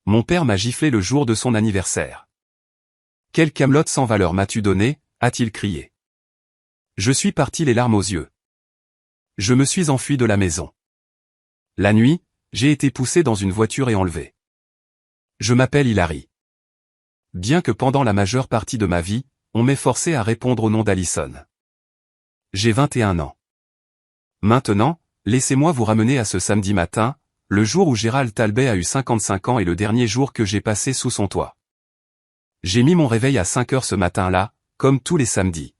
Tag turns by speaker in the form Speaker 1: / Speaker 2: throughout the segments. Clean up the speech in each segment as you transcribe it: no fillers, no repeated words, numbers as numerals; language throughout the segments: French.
Speaker 1: Mon père m'a giflé le jour de son anniversaire. Quelle camelote sans valeur m'as-tu donné, a-t-il crié. Je suis parti les larmes aux yeux. Je me suis enfui de la maison. La nuit, j'ai été poussé dans une voiture et enlevé. Je m'appelle Hilary. Bien que pendant la majeure partie de ma vie, on m'ait forcé à répondre au nom d'Allison. J'ai 21 ans. Maintenant, laissez-moi vous ramener à ce samedi matin, le jour où Gérald Talbey a eu 55 ans et le dernier jour que j'ai passé sous son toit. J'ai mis mon réveil à 5 heures ce matin-là, comme tous les samedis.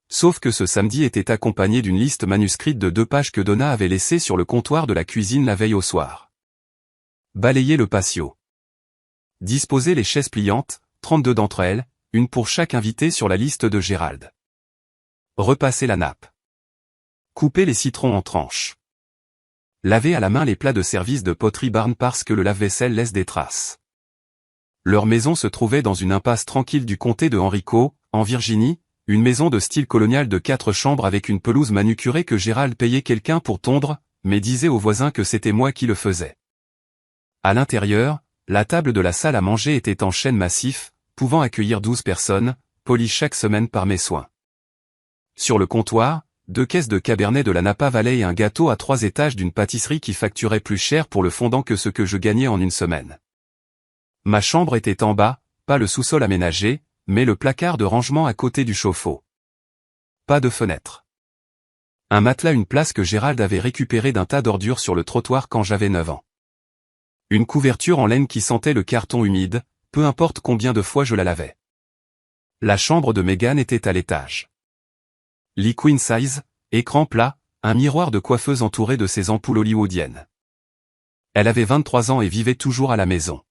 Speaker 1: Sauf que ce samedi était accompagné d'une liste manuscrite de 2 pages que Donna avait laissée sur le comptoir de la cuisine la veille au soir. Balayer le patio. Disposer les chaises pliantes, 32 d'entre elles, une pour chaque invité sur la liste de Gérald. Repasser la nappe. Couper les citrons en tranches. Laver à la main les plats de service de Pottery Barn parce que le lave-vaisselle laisse des traces. Leur maison se trouvait dans une impasse tranquille du comté de Henrico, en Virginie, une maison de style colonial de 4 chambres avec une pelouse manucurée que Gérald payait quelqu'un pour tondre, mais disait aux voisins que c'était moi qui le faisais. À l'intérieur, la table de la salle à manger était en chêne massif, pouvant accueillir 12 personnes, polies chaque semaine par mes soins. Sur le comptoir, 2 caisses de Cabernet de la Napa Valley et un gâteau à 3 étages d'une pâtisserie qui facturait plus cher pour le fondant que ce que je gagnais en une semaine. Ma chambre était en bas, pas le sous-sol aménagé, mais le placard de rangement à côté du chauffe-eau. Pas de fenêtre. Un matelas, une place que Gérald avait récupérée d'un tas d'ordures sur le trottoir quand j'avais 9 ans. Une couverture en laine qui sentait le carton humide, peu importe combien de fois je la lavais. La chambre de Megan était à l'étage. Lit queen size, écran plat, un miroir de coiffeuse entouré de ses ampoules hollywoodiennes. Elle avait 23 ans et vivait toujours à la maison.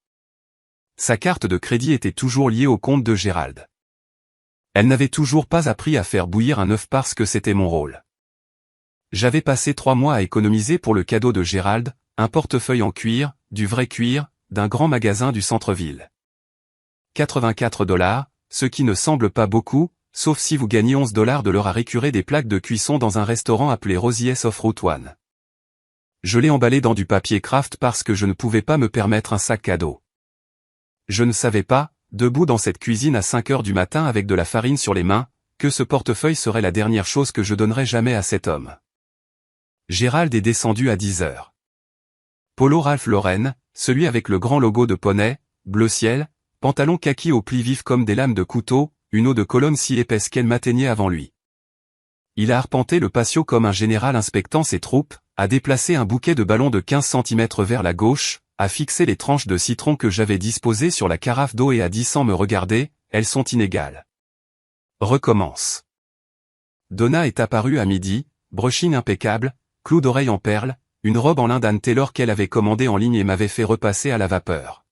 Speaker 1: Sa carte de crédit était toujours liée au compte de Gérald. Elle n'avait toujours pas appris à faire bouillir un œuf parce que c'était mon rôle. J'avais passé 3 mois à économiser pour le cadeau de Gérald, un portefeuille en cuir, du vrai cuir, d'un grand magasin du centre-ville. 84 $, ce qui ne semble pas beaucoup, sauf si vous gagnez 11 $ de l'heure à récurer des plaques de cuisson dans un restaurant appelé Rosie's of Route 1. Je l'ai emballé dans du papier craft parce que je ne pouvais pas me permettre un sac cadeau. Je ne savais pas, debout dans cette cuisine à 5 heures du matin avec de la farine sur les mains, que ce portefeuille serait la dernière chose que je donnerais jamais à cet homme. Gérald est descendu à 10 heures. Polo Ralph Lauren, celui avec le grand logo de poney, bleu ciel, pantalon kaki aux plis vifs comme des lames de couteau, une eau de Cologne si épaisse qu'elle m'atteignait avant lui. Il a arpenté le patio comme un général inspectant ses troupes, a déplacé un bouquet de ballons de 15 cm vers la gauche, a fixé les tranches de citron que j'avais disposées sur la carafe d'eau et a dit sans me regarder, elles sont inégales. Recommence. Donna est apparue à midi, brushing impeccable, clous d'oreilles en perles, une robe en lin d'Anne Taylor qu'elle avait commandée en ligne et m'avait fait repasser à la vapeur.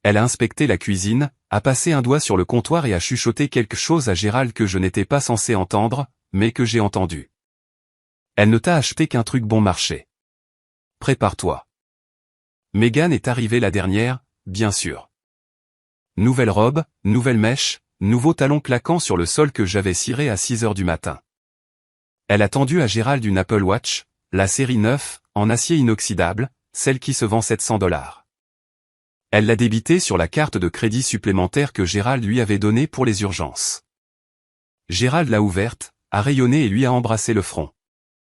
Speaker 1: Elle a inspecté la cuisine, a passé un doigt sur le comptoir et a chuchoté quelque chose à Gérald que je n'étais pas censé entendre, mais que j'ai entendu. Elle ne t'a acheté qu'un truc bon marché. Prépare-toi. Megan est arrivée la dernière, bien sûr. Nouvelle robe, nouvelle mèche, nouveau talon claquant sur le sol que j'avais ciré à 6 heures du matin. Elle a tendu à Gérald une Apple Watch, la série 9, en acier inoxydable, celle qui se vend 700 $. Elle l'a débité sur la carte de crédit supplémentaire que Gérald lui avait donnée pour les urgences. Gérald l'a ouverte, a rayonné et lui a embrassé le front.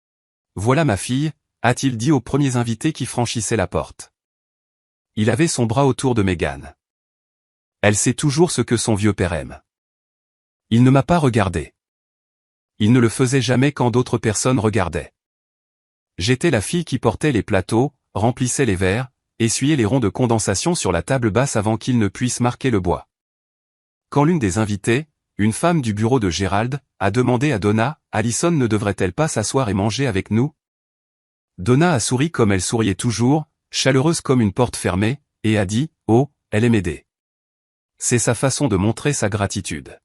Speaker 1: « Voilà ma fille », a-t-il dit aux premiers invités qui franchissaient la porte. Il avait son bras autour de Megan. Elle sait toujours ce que son vieux père aime. Il ne m'a pas regardé. Il ne le faisait jamais quand d'autres personnes regardaient. J'étais la fille qui portait les plateaux, remplissait les verres, essuyait les ronds de condensation sur la table basse avant qu'ils ne puissent marquer le bois. Quand l'une des invitées, une femme du bureau de Gérald, a demandé à Donna, « Allison ne devrait-elle pas s'asseoir et manger avec nous ?» Donna a souri comme elle souriait toujours, chaleureuse comme une porte fermée, et a dit, « Oh, elle aime aider. » C'est sa façon de montrer sa gratitude.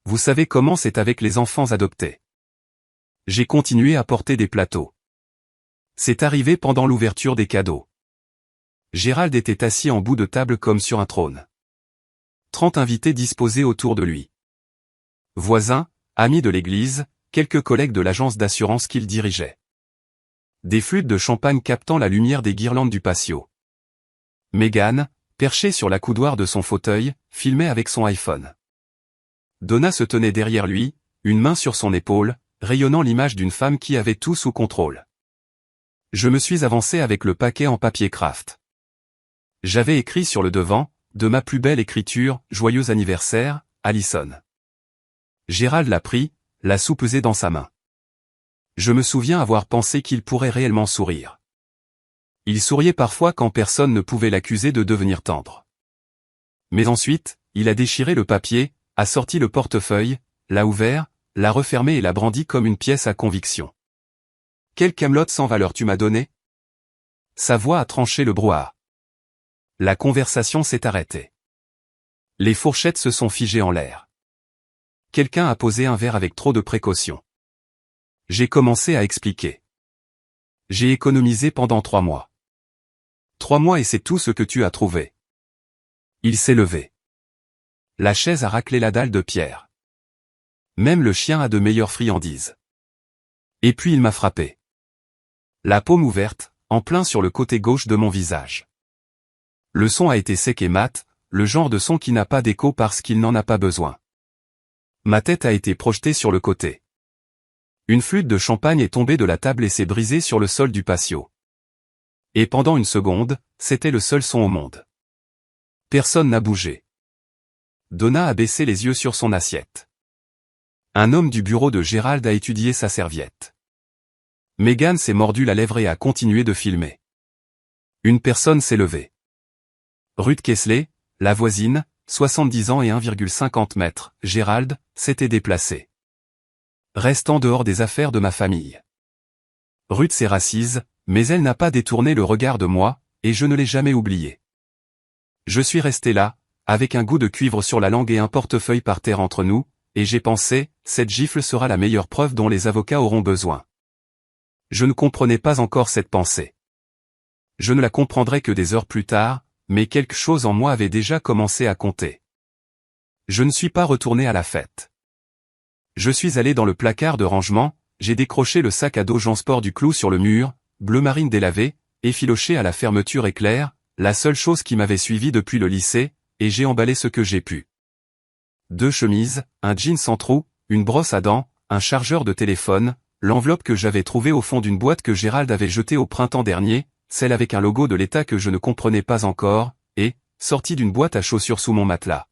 Speaker 1: Vous savez comment c'est avec les enfants adoptés. J'ai continué à porter des plateaux. C'est arrivé pendant l'ouverture des cadeaux. Gérald était assis en bout de table comme sur un trône. 30 invités disposés autour de lui. Voisins, amis de l'église, quelques collègues de l'agence d'assurance qu'il dirigeait. Des flûtes de champagne captant la lumière des guirlandes du patio. Megan, perchée sur l'accoudoir de son fauteuil, filmait avec son iPhone. Donna se tenait derrière lui, une main sur son épaule, rayonnant l'image d'une femme qui avait tout sous contrôle. Je me suis avancé avec le paquet en papier craft. J'avais écrit sur le devant, de ma plus belle écriture, joyeux anniversaire, Allison. Gérald l'a pris, l'a soupesé dans sa main. Je me souviens avoir pensé qu'il pourrait réellement sourire. Il souriait parfois quand personne ne pouvait l'accuser de devenir tendre. Mais ensuite, il a déchiré le papier, a sorti le portefeuille, l'a ouvert, l'a refermé et l'a brandi comme une pièce à conviction. Quelle camelote sans valeur tu m'as donné? Sa voix a tranché le brouhaha. La conversation s'est arrêtée. Les fourchettes se sont figées en l'air. Quelqu'un a posé un verre avec trop de précaution. J'ai commencé à expliquer. J'ai économisé pendant 3 mois. 3 mois et c'est tout ce que tu as trouvé. Il s'est levé. La chaise a raclé la dalle de pierre. Même le chien a de meilleures friandises. Et puis il m'a frappé. La paume ouverte, en plein sur le côté gauche de mon visage. Le son a été sec et mat, le genre de son qui n'a pas d'écho parce qu'il n'en a pas besoin. Ma tête a été projetée sur le côté. Une flûte de champagne est tombée de la table et s'est brisée sur le sol du patio. Et pendant une seconde, c'était le seul son au monde. Personne n'a bougé. Donna a baissé les yeux sur son assiette. Un homme du bureau de Gérald a étudié sa serviette. Megan s'est mordu la lèvre et a continué de filmer. Une personne s'est levée. Ruth Kesley, la voisine, 70 ans et 1,50 m, Gérald, s'était déplacé. Reste en dehors des affaires de ma famille. Ruth s'est rassise, mais elle n'a pas détourné le regard de moi, et je ne l'ai jamais oublié. Je suis resté là, avec un goût de cuivre sur la langue et un portefeuille par terre entre nous, et j'ai pensé, cette gifle sera la meilleure preuve dont les avocats auront besoin. Je ne comprenais pas encore cette pensée. Je ne la comprendrais que des heures plus tard, mais quelque chose en moi avait déjà commencé à compter. Je ne suis pas retourné à la fête. Je suis allé dans le placard de rangement, j'ai décroché le sac à dos Jean Sport du clou sur le mur, bleu marine délavé, effiloché à la fermeture éclair, la seule chose qui m'avait suivi depuis le lycée, et j'ai emballé ce que j'ai pu. 2 chemises, un jean sans trou, une brosse à dents, un chargeur de téléphone, l'enveloppe que j'avais trouvée au fond d'une boîte que Gérald avait jetée au printemps dernier, celle avec un logo de l'État que je ne comprenais pas encore, et, sortie d'une boîte à chaussures sous mon matelas.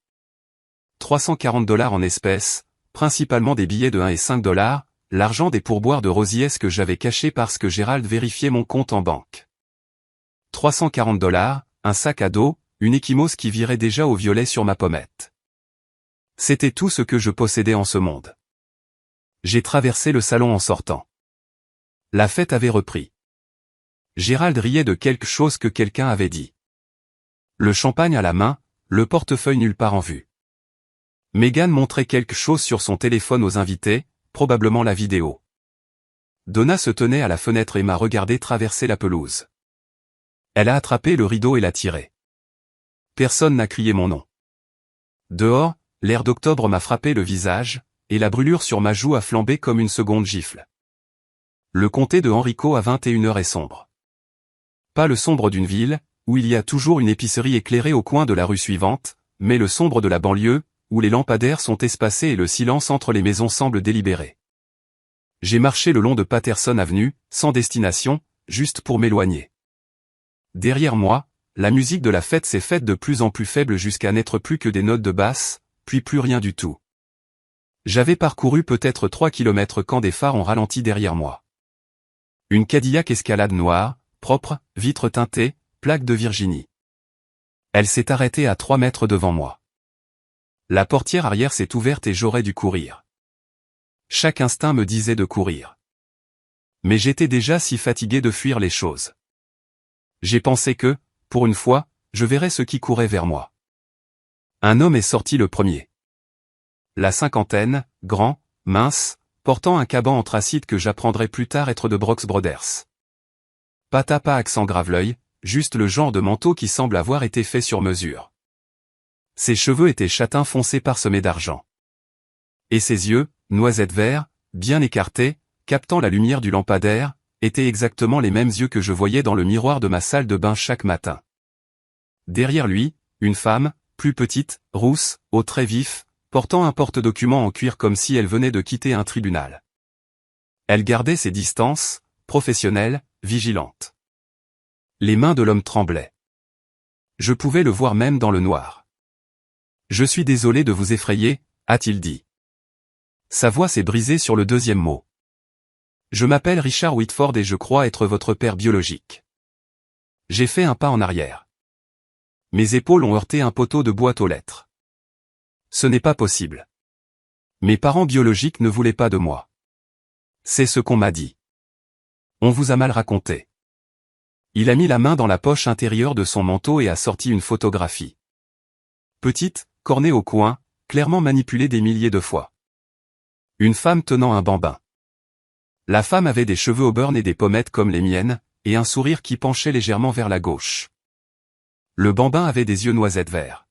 Speaker 1: 340 $ en espèces, principalement des billets de 1 et 5 $, l'argent des pourboires de Rosies que j'avais caché parce que Gérald vérifiait mon compte en banque. 340 $, un sac à dos, une Ekimos qui virait déjà au violet sur ma pommette. C'était tout ce que je possédais en ce monde. J'ai traversé le salon en sortant. La fête avait repris. Gérald riait de quelque chose que quelqu'un avait dit. Le champagne à la main, le portefeuille nulle part en vue. Megan montrait quelque chose sur son téléphone aux invités, probablement la vidéo. Donna se tenait à la fenêtre et m'a regardé traverser la pelouse. Elle a attrapé le rideau et l'a tiré. Personne n'a crié mon nom. Dehors, l'air d'octobre m'a frappé le visage, et la brûlure sur ma joue a flambé comme une seconde gifle. Le comté de Henrico à 21 h est sombre. Pas le sombre d'une ville, où il y a toujours une épicerie éclairée au coin de la rue suivante, mais le sombre de la banlieue, où les lampadaires sont espacés et le silence entre les maisons semble délibéré. J'ai marché le long de Patterson Avenue, sans destination, juste pour m'éloigner. Derrière moi, la musique de la fête s'est faite de plus en plus faible jusqu'à n'être plus que des notes de basse, puis plus rien du tout. J'avais parcouru peut-être 3 kilomètres quand des phares ont ralenti derrière moi. Une Cadillac Escalade noire, propre, vitres teintées, plaque de Virginie. Elle s'est arrêtée à 3 mètres devant moi. La portière arrière s'est ouverte et j'aurais dû courir. Chaque instinct me disait de courir. Mais j'étais déjà si fatigué de fuir les choses. J'ai pensé que, pour une fois, je verrais ce qui courait vers moi. Un homme est sorti le premier. La cinquantaine, grand, mince, portant un caban anthracite que j'apprendrai plus tard être de Brooks Brothers. Pas accent grave l'œil, juste le genre de manteau qui semble avoir été fait sur mesure. Ses cheveux étaient châtains foncés parsemés d'argent. Et ses yeux, noisettes verts, bien écartés, captant la lumière du lampadaire, étaient exactement les mêmes yeux que je voyais dans le miroir de ma salle de bain chaque matin. Derrière lui, une femme, plus petite, rousse, aux traits vifs, portant un porte-documents en cuir comme si elle venait de quitter un tribunal. Elle gardait ses distances, professionnelle, vigilante. Les mains de l'homme tremblaient. Je pouvais le voir même dans le noir. « Je suis désolé de vous effrayer », a-t-il dit. Sa voix s'est brisée sur le deuxième mot. « Je m'appelle Richard Whitford et je crois être votre père biologique. » J'ai fait un pas en arrière. Mes épaules ont heurté un poteau de boîte aux lettres. Ce n'est pas possible. Mes parents biologiques ne voulaient pas de moi. C'est ce qu'on m'a dit. On vous a mal raconté. Il a mis la main dans la poche intérieure de son manteau et a sorti une photographie. Petite, cornée au coin, clairement manipulée des milliers de fois. Une femme tenant un bambin. La femme avait des cheveux auburn et des pommettes comme les miennes, et un sourire qui penchait légèrement vers la gauche. Le bambin avait des yeux noisettes verts.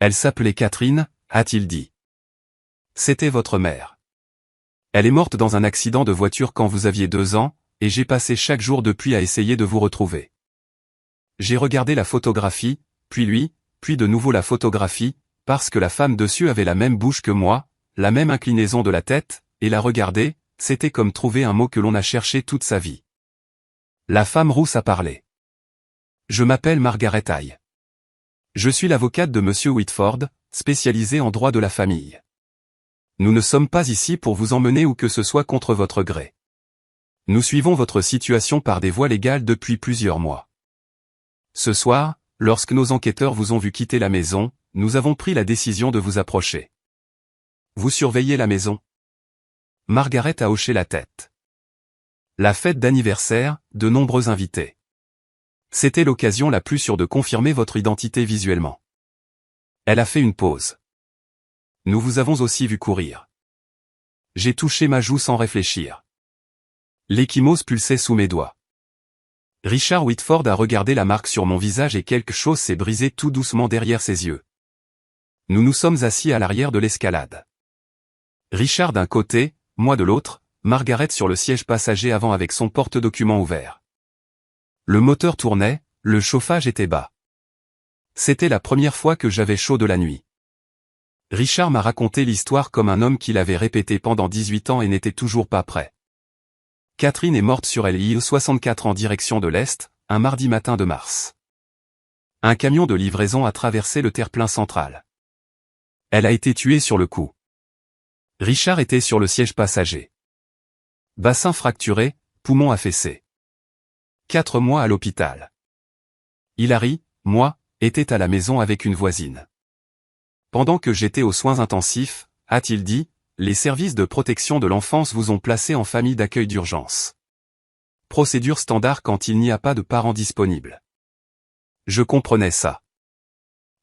Speaker 1: Elle s'appelait Catherine, a-t-il dit. C'était votre mère. Elle est morte dans un accident de voiture quand vous aviez 2 ans, et j'ai passé chaque jour depuis à essayer de vous retrouver. J'ai regardé la photographie, puis lui, puis de nouveau la photographie, parce que la femme dessus avait la même bouche que moi, la même inclinaison de la tête, et la regarder, c'était comme trouver un mot que l'on a cherché toute sa vie. La femme rousse a parlé. Je m'appelle Margaret Hay. Je suis l'avocate de Monsieur Whitford, spécialisée en droit de la famille. Nous ne sommes pas ici pour vous emmener où que ce soit contre votre gré. Nous suivons votre situation par des voies légales depuis plusieurs mois. Ce soir, lorsque nos enquêteurs vous ont vu quitter la maison, nous avons pris la décision de vous approcher. Vous surveillez la maison? Margaret a hoché la tête. La fête d'anniversaire, de nombreux invités. C'était l'occasion la plus sûre de confirmer votre identité visuellement. Elle a fait une pause. Nous vous avons aussi vu courir. J'ai touché ma joue sans réfléchir. L'ecchymose pulsait sous mes doigts. Richard Whitford a regardé la marque sur mon visage et quelque chose s'est brisé tout doucement derrière ses yeux. Nous nous sommes assis à l'arrière de l'escalade. Richard d'un côté, moi de l'autre, Margaret sur le siège passager avant avec son porte-documents ouvert. Le moteur tournait, le chauffage était bas. C'était la première fois que j'avais chaud de la nuit. Richard m'a raconté l'histoire comme un homme qui l'avait répété pendant 18 ans et n'était toujours pas prêt. Catherine est morte sur LI 64 en direction de l'Est, un mardi matin de mars. Un camion de livraison a traversé le terre-plein central. Elle a été tuée sur le coup. Richard était sur le siège passager. Bassin fracturé, poumon affaissé. 4 mois à l'hôpital. Hilary, moi, était à la maison avec une voisine. Pendant que j'étais aux soins intensifs, a-t-il dit, les services de protection de l'enfance vous ont placé en famille d'accueil d'urgence. Procédure standard quand il n'y a pas de parents disponibles. Je comprenais ça.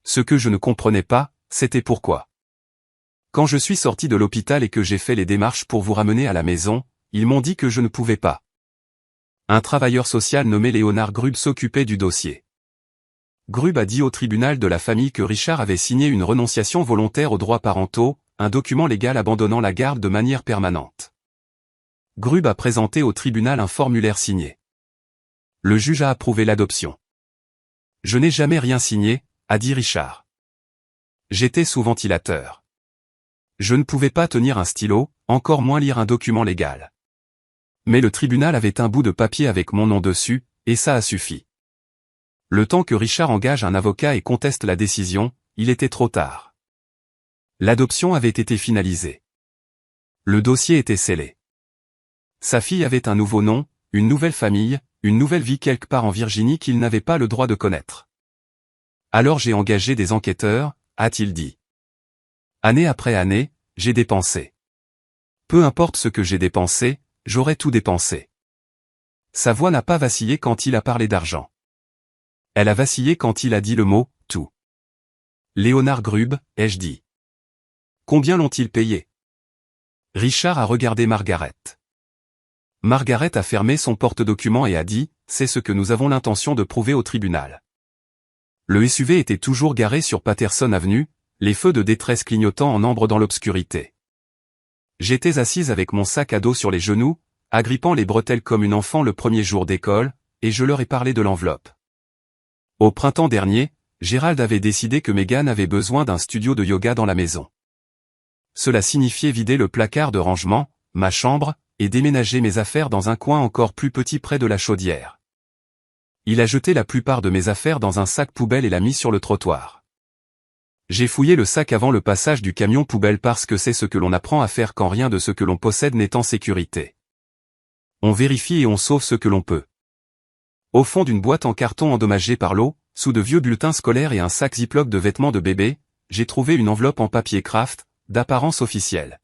Speaker 1: Ce que je ne comprenais pas, c'était pourquoi. Quand je suis sorti de l'hôpital et que j'ai fait les démarches pour vous ramener à la maison, ils m'ont dit que je ne pouvais pas. Un travailleur social nommé Léonard Grubb s'occupait du dossier. Grubb a dit au tribunal de la famille que Richard avait signé une renonciation volontaire aux droits parentaux, un document légal abandonnant la garde de manière permanente. Grubb a présenté au tribunal un formulaire signé. Le juge a approuvé l'adoption. Je n'ai jamais rien signé, a dit Richard. J'étais sous ventilateur. Je ne pouvais pas tenir un stylo, encore moins lire un document légal. Mais le tribunal avait un bout de papier avec mon nom dessus, et ça a suffi. Le temps que Richard engage un avocat et conteste la décision, il était trop tard. L'adoption avait été finalisée. Le dossier était scellé. Sa fille avait un nouveau nom, une nouvelle famille, une nouvelle vie quelque part en Virginie qu'il n'avait pas le droit de connaître. Alors j'ai engagé des enquêteurs, a-t-il dit. Année après année, j'ai dépensé. Peu importe ce que j'ai dépensé, j'aurais tout dépensé. Sa voix n'a pas vacillé quand il a parlé d'argent. Elle a vacillé quand il a dit le mot « tout ». Léonard Grubb, ai-je dit. Combien l'ont-ils payé? Richard a regardé Margaret. Margaret a fermé son porte-documents et a dit, c'est ce que nous avons l'intention de prouver au tribunal. Le SUV était toujours garé sur Patterson Avenue, les feux de détresse clignotant en ambre dans l'obscurité. J'étais assise avec mon sac à dos sur les genoux, agrippant les bretelles comme une enfant le premier jour d'école, et je leur ai parlé de l'enveloppe. Au printemps dernier, Gérald avait décidé que Megan avait besoin d'un studio de yoga dans la maison. Cela signifiait vider le placard de rangement, ma chambre, et déménager mes affaires dans un coin encore plus petit près de la chaudière. Il a jeté la plupart de mes affaires dans un sac poubelle et l'a mis sur le trottoir. J'ai fouillé le sac avant le passage du camion poubelle parce que c'est ce que l'on apprend à faire quand rien de ce que l'on possède n'est en sécurité. On vérifie et on sauve ce que l'on peut. Au fond d'une boîte en carton endommagée par l'eau, sous de vieux bulletins scolaires et un sac Ziploc de vêtements de bébé, j'ai trouvé une enveloppe en papier craft, d'apparence officielle.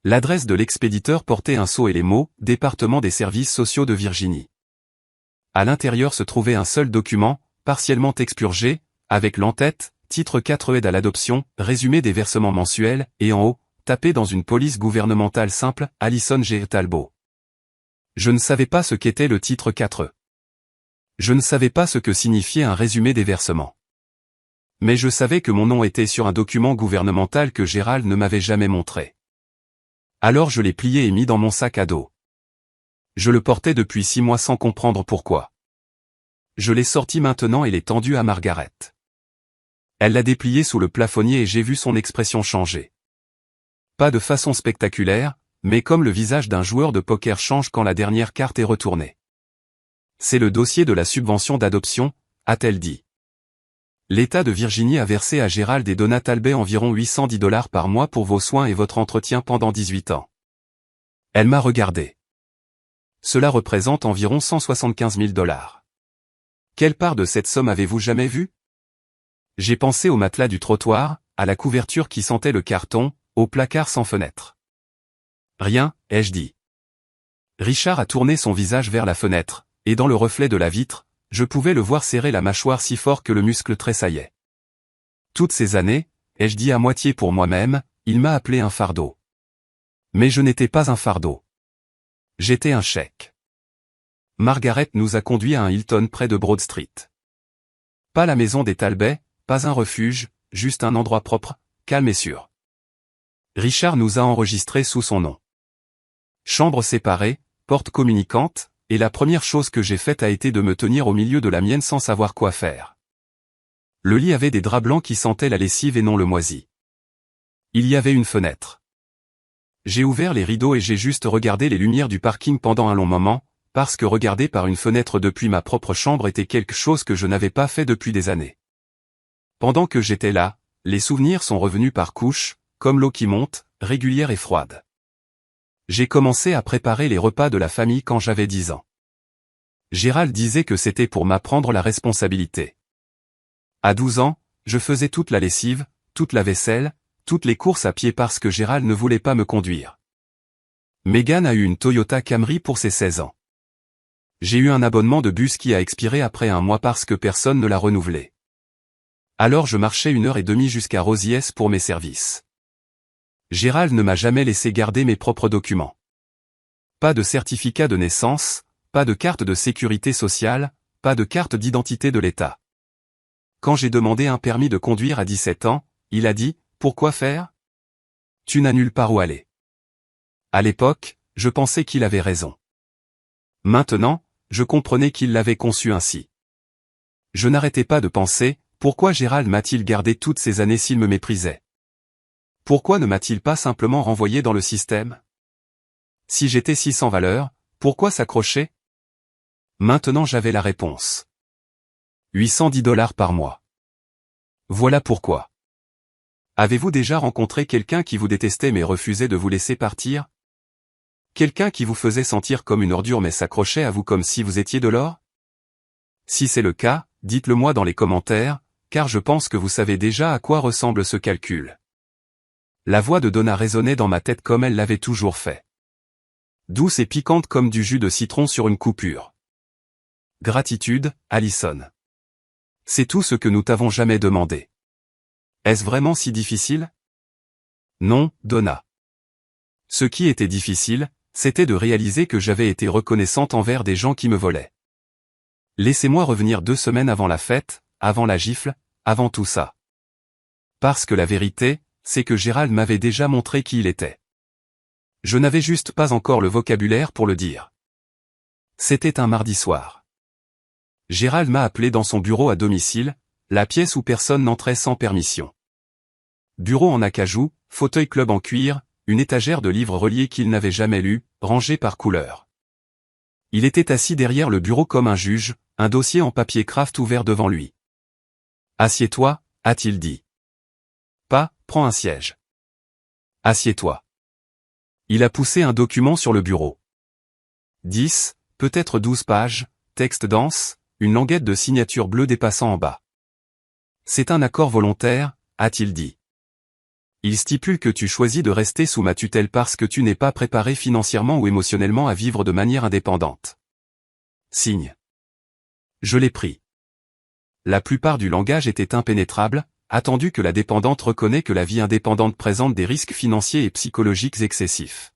Speaker 1: L'adresse de l'expéditeur portait un sceau et les mots « Département des services sociaux de Virginie ». À l'intérieur se trouvait un seul document, partiellement expurgé, avec l'entête, titre 4 aide à l'adoption, résumé des versements mensuels, et en haut, tapé dans une police gouvernementale simple, Alison G. Talbot. Je ne savais pas ce qu'était le titre 4. Je ne savais pas ce que signifiait un résumé des versements. Mais je savais que mon nom était sur un document gouvernemental que Gérald ne m'avait jamais montré. Alors je l'ai plié et mis dans mon sac à dos. Je le portais depuis 6 mois sans comprendre pourquoi. Je l'ai sorti maintenant et l'ai tendu à Margaret. Elle l'a déplié sous le plafonnier et j'ai vu son expression changer. Pas de façon spectaculaire, mais comme le visage d'un joueur de poker change quand la dernière carte est retournée. C'est le dossier de la subvention d'adoption, a-t-elle dit. L'État de Virginie a versé à Gérald et Donna Talbot environ $810 par mois pour vos soins et votre entretien pendant 18 ans. Elle m'a regardé. Cela représente environ $175 000. Quelle part de cette somme avez-vous jamais vue? J'ai pensé au matelas du trottoir, à la couverture qui sentait le carton, au placard sans fenêtre. Rien, ai-je dit. Richard a tourné son visage vers la fenêtre, et dans le reflet de la vitre, je pouvais le voir serrer la mâchoire si fort que le muscle tressaillait. Toutes ces années, ai-je dit à moitié pour moi-même, il m'a appelé un fardeau. Mais je n'étais pas un fardeau. J'étais un chèque. Margaret nous a conduits à un Hilton près de Broad Street. Pas la maison des Talbot, pas un refuge, juste un endroit propre, calme et sûr. Richard nous a enregistrés sous son nom. Chambre séparée, porte communicante, et la première chose que j'ai faite a été de me tenir au milieu de la mienne sans savoir quoi faire. Le lit avait des draps blancs qui sentaient la lessive et non le moisi. Il y avait une fenêtre. J'ai ouvert les rideaux et j'ai juste regardé les lumières du parking pendant un long moment, parce que regarder par une fenêtre depuis ma propre chambre était quelque chose que je n'avais pas fait depuis des années. Pendant que j'étais là, les souvenirs sont revenus par couches, comme l'eau qui monte, régulière et froide. J'ai commencé à préparer les repas de la famille quand j'avais 10 ans. Gérald disait que c'était pour m'apprendre la responsabilité. À 12 ans, je faisais toute la lessive, toute la vaisselle, toutes les courses à pied parce que Gérald ne voulait pas me conduire. Megan a eu une Toyota Camry pour ses 16 ans. J'ai eu un abonnement de bus qui a expiré après un mois parce que personne ne l'a renouvelé. Alors je marchais 1h30 jusqu'à Rosies pour mes services. Gérald ne m'a jamais laissé garder mes propres documents. Pas de certificat de naissance, pas de carte de sécurité sociale, pas de carte d'identité de l'État. Quand j'ai demandé un permis de conduire à 17 ans, il a dit « Pourquoi faire ? Tu n'as nulle part où aller. » À l'époque, je pensais qu'il avait raison. Maintenant, je comprenais qu'il l'avait conçu ainsi. Je n'arrêtais pas de penser, pourquoi Gérald m'a-t-il gardé toutes ces années s'il me méprisait? Pourquoi ne m'a-t-il pas simplement renvoyé dans le système? Si j'étais si sans valeur, pourquoi s'accrocher? Maintenant j'avais la réponse. $810 par mois. Voilà pourquoi. Avez-vous déjà rencontré quelqu'un qui vous détestait mais refusait de vous laisser partir? Quelqu'un qui vous faisait sentir comme une ordure mais s'accrochait à vous comme si vous étiez de l'or? Si c'est le cas, dites-le moi dans les commentaires, car je pense que vous savez déjà à quoi ressemble ce calcul. La voix de Donna résonnait dans ma tête comme elle l'avait toujours fait. Douce et piquante comme du jus de citron sur une coupure. Gratitude, Alison. C'est tout ce que nous t'avons jamais demandé. Est-ce vraiment si difficile? Non, Donna. Ce qui était difficile, c'était de réaliser que j'avais été reconnaissante envers des gens qui me volaient. Laissez-moi revenir 2 semaines avant la fête, avant la gifle, avant tout ça. Parce que la vérité, c'est que Gérald m'avait déjà montré qui il était. Je n'avais juste pas encore le vocabulaire pour le dire. C'était un mardi soir. Gérald m'a appelé dans son bureau à domicile, la pièce où personne n'entrait sans permission. Bureau en acajou, fauteuil club en cuir, une étagère de livres reliés qu'il n'avait jamais lus, rangés par couleur. Il était assis derrière le bureau comme un juge, un dossier en papier craft ouvert devant lui. « Assieds-toi » a-t-il dit. « Pas, prends un siège. »« Assieds-toi. » Il a poussé un document sur le bureau. 10, peut-être 12 pages, texte dense, une languette de signature bleue dépassant en bas. « C'est un accord volontaire » a-t-il dit. Il stipule que tu choisis de rester sous ma tutelle parce que tu n'es pas préparé financièrement ou émotionnellement à vivre de manière indépendante. Signe. Je l'ai pris. La plupart du langage était impénétrable, attendu que la dépendante reconnaît que la vie indépendante présente des risques financiers et psychologiques excessifs.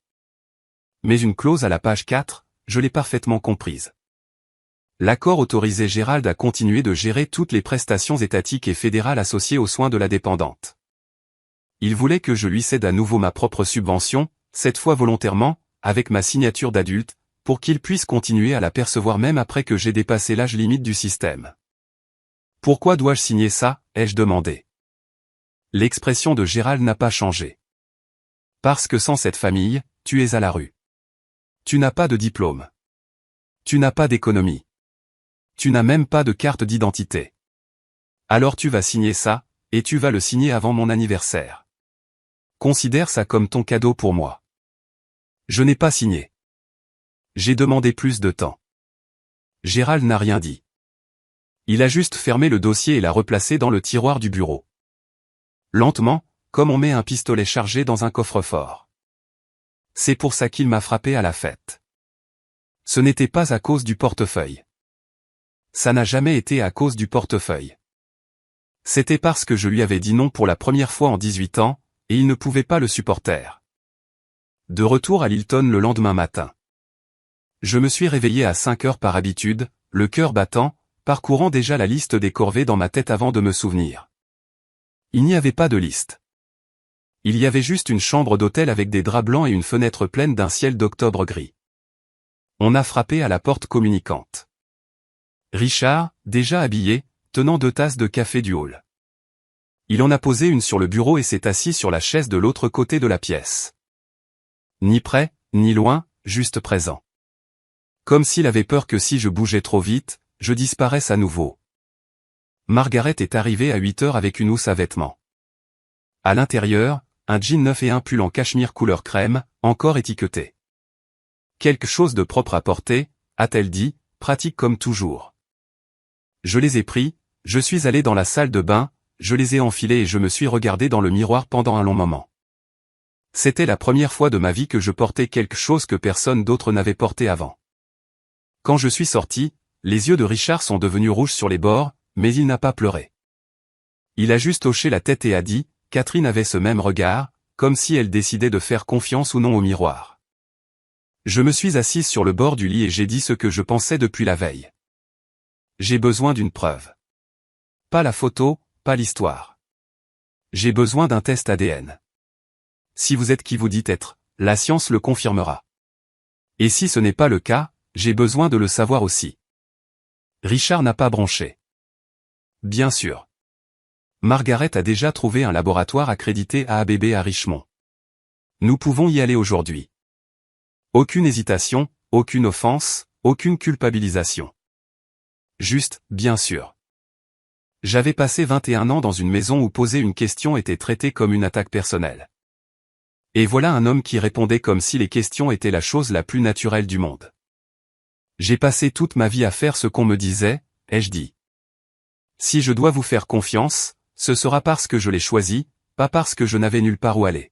Speaker 1: Mais une clause à la page 4, je l'ai parfaitement comprise. L'accord autorisait Gérald à continuer de gérer toutes les prestations étatiques et fédérales associées aux soins de la dépendante. Il voulait que je lui cède à nouveau ma propre subvention, cette fois volontairement, avec ma signature d'adulte, pour qu'il puisse continuer à la percevoir même après que j'ai dépassé l'âge limite du système. « Pourquoi dois-je signer ça ?» ai-je demandé. L'expression de Gérald n'a pas changé. « Parce que sans cette famille, tu es à la rue. Tu n'as pas de diplôme. Tu n'as pas d'économie. Tu n'as même pas de carte d'identité. Alors tu vas signer ça, et tu vas le signer avant mon anniversaire. Considère ça comme ton cadeau pour moi. » Je n'ai pas signé. J'ai demandé plus de temps. Gérald n'a rien dit. Il a juste fermé le dossier et l'a replacé dans le tiroir du bureau. Lentement, comme on met un pistolet chargé dans un coffre-fort. C'est pour ça qu'il m'a frappé à la fête. Ce n'était pas à cause du portefeuille. Ça n'a jamais été à cause du portefeuille. C'était parce que je lui avais dit non pour la première fois en 18 ans, et il ne pouvait pas le supporter. De retour à Lilton le lendemain matin. Je me suis réveillé à 5 heures par habitude, le cœur battant, parcourant déjà la liste des corvées dans ma tête avant de me souvenir. Il n'y avait pas de liste. Il y avait juste une chambre d'hôtel avec des draps blancs et une fenêtre pleine d'un ciel d'octobre gris. On a frappé à la porte communicante. Richard, déjà habillé, tenant 2 tasses de café du hall. Il en a posé une sur le bureau et s'est assis sur la chaise de l'autre côté de la pièce. Ni près, ni loin, juste présent. Comme s'il avait peur que si je bougeais trop vite, je disparaisse à nouveau. Margaret est arrivée à 8 heures avec une housse à vêtements. À l'intérieur, un jean neuf et un pull en cachemire couleur crème, encore étiqueté. Quelque chose de propre à porter, a-t-elle dit, pratique comme toujours. Je les ai pris, je suis allé dans la salle de bain, je les ai enfilés et je me suis regardé dans le miroir pendant un long moment. C'était la première fois de ma vie que je portais quelque chose que personne d'autre n'avait porté avant. Quand je suis sorti, les yeux de Richard sont devenus rouges sur les bords, mais il n'a pas pleuré. Il a juste hoché la tête et a dit, Catherine avait ce même regard, comme si elle décidait de faire confiance ou non au miroir. Je me suis assise sur le bord du lit et j'ai dit ce que je pensais depuis la veille. J'ai besoin d'une preuve. Pas la photo, pas l'histoire. J'ai besoin d'un test ADN. Si vous êtes qui vous dites être, la science le confirmera. Et si ce n'est pas le cas, j'ai besoin de le savoir aussi. Richard n'a pas bronché. Bien sûr. Margaret a déjà trouvé un laboratoire accrédité AABB à Richmond. Nous pouvons y aller aujourd'hui. Aucune hésitation, aucune offense, aucune culpabilisation. Juste, bien sûr. J'avais passé 21 ans dans une maison où poser une question était traité comme une attaque personnelle. Et voilà un homme qui répondait comme si les questions étaient la chose la plus naturelle du monde. J'ai passé toute ma vie à faire ce qu'on me disait, ai-je dit. Si je dois vous faire confiance, ce sera parce que je l'ai choisi, pas parce que je n'avais nulle part où aller.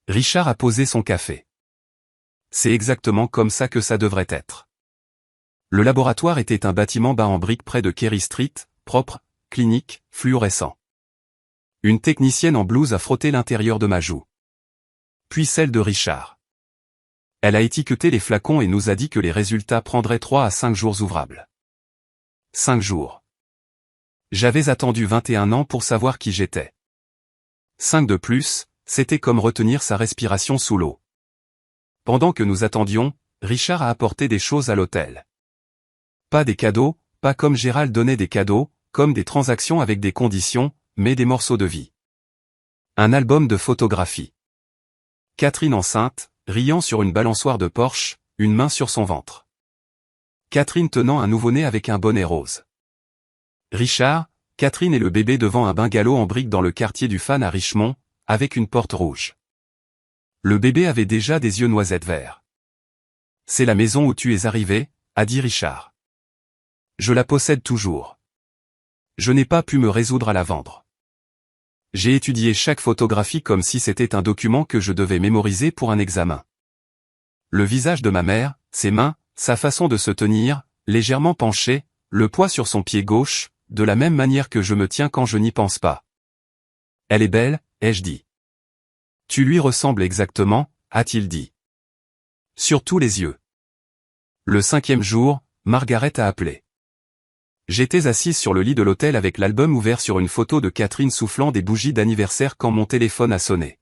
Speaker 1: Richard a posé son café. C'est exactement comme ça que ça devrait être. Le laboratoire était un bâtiment bas en briques près de Kerry Street, propre, clinique, fluorescent. Une technicienne en blouse a frotté l'intérieur de ma joue. Puis celle de Richard. Elle a étiqueté les flacons et nous a dit que les résultats prendraient 3 à 5 jours ouvrables. 5 jours. J'avais attendu 21 ans pour savoir qui j'étais. 5 de plus, c'était comme retenir sa respiration sous l'eau. Pendant que nous attendions, Richard a apporté des choses à l'hôtel. Pas des cadeaux, pas comme Gérald donnait des cadeaux, comme des transactions avec des conditions, mais des morceaux de vie. Un album de photographies. Catherine enceinte, riant sur une balançoire de Porsche, une main sur son ventre. Catherine tenant un nouveau-né avec un bonnet rose. Richard, Catherine et le bébé devant un bungalow en briques dans le quartier du Fan à Richmond, avec une porte rouge. Le bébé avait déjà des yeux noisettes verts. C'est la maison où tu es arrivé, a dit Richard. Je la possède toujours. Je n'ai pas pu me résoudre à la vendre. J'ai étudié chaque photographie comme si c'était un document que je devais mémoriser pour un examen. Le visage de ma mère, ses mains, sa façon de se tenir, légèrement penchée, le poids sur son pied gauche, de la même manière que je me tiens quand je n'y pense pas. Elle est belle, ai-je dit. Tu lui ressembles exactement, a-t-il dit. Surtout les yeux. Le 5e jour, Margaret a appelé. J'étais assise sur le lit de l'hôtel avec l'album ouvert sur une photo de Catherine soufflant des bougies d'anniversaire quand mon téléphone a sonné.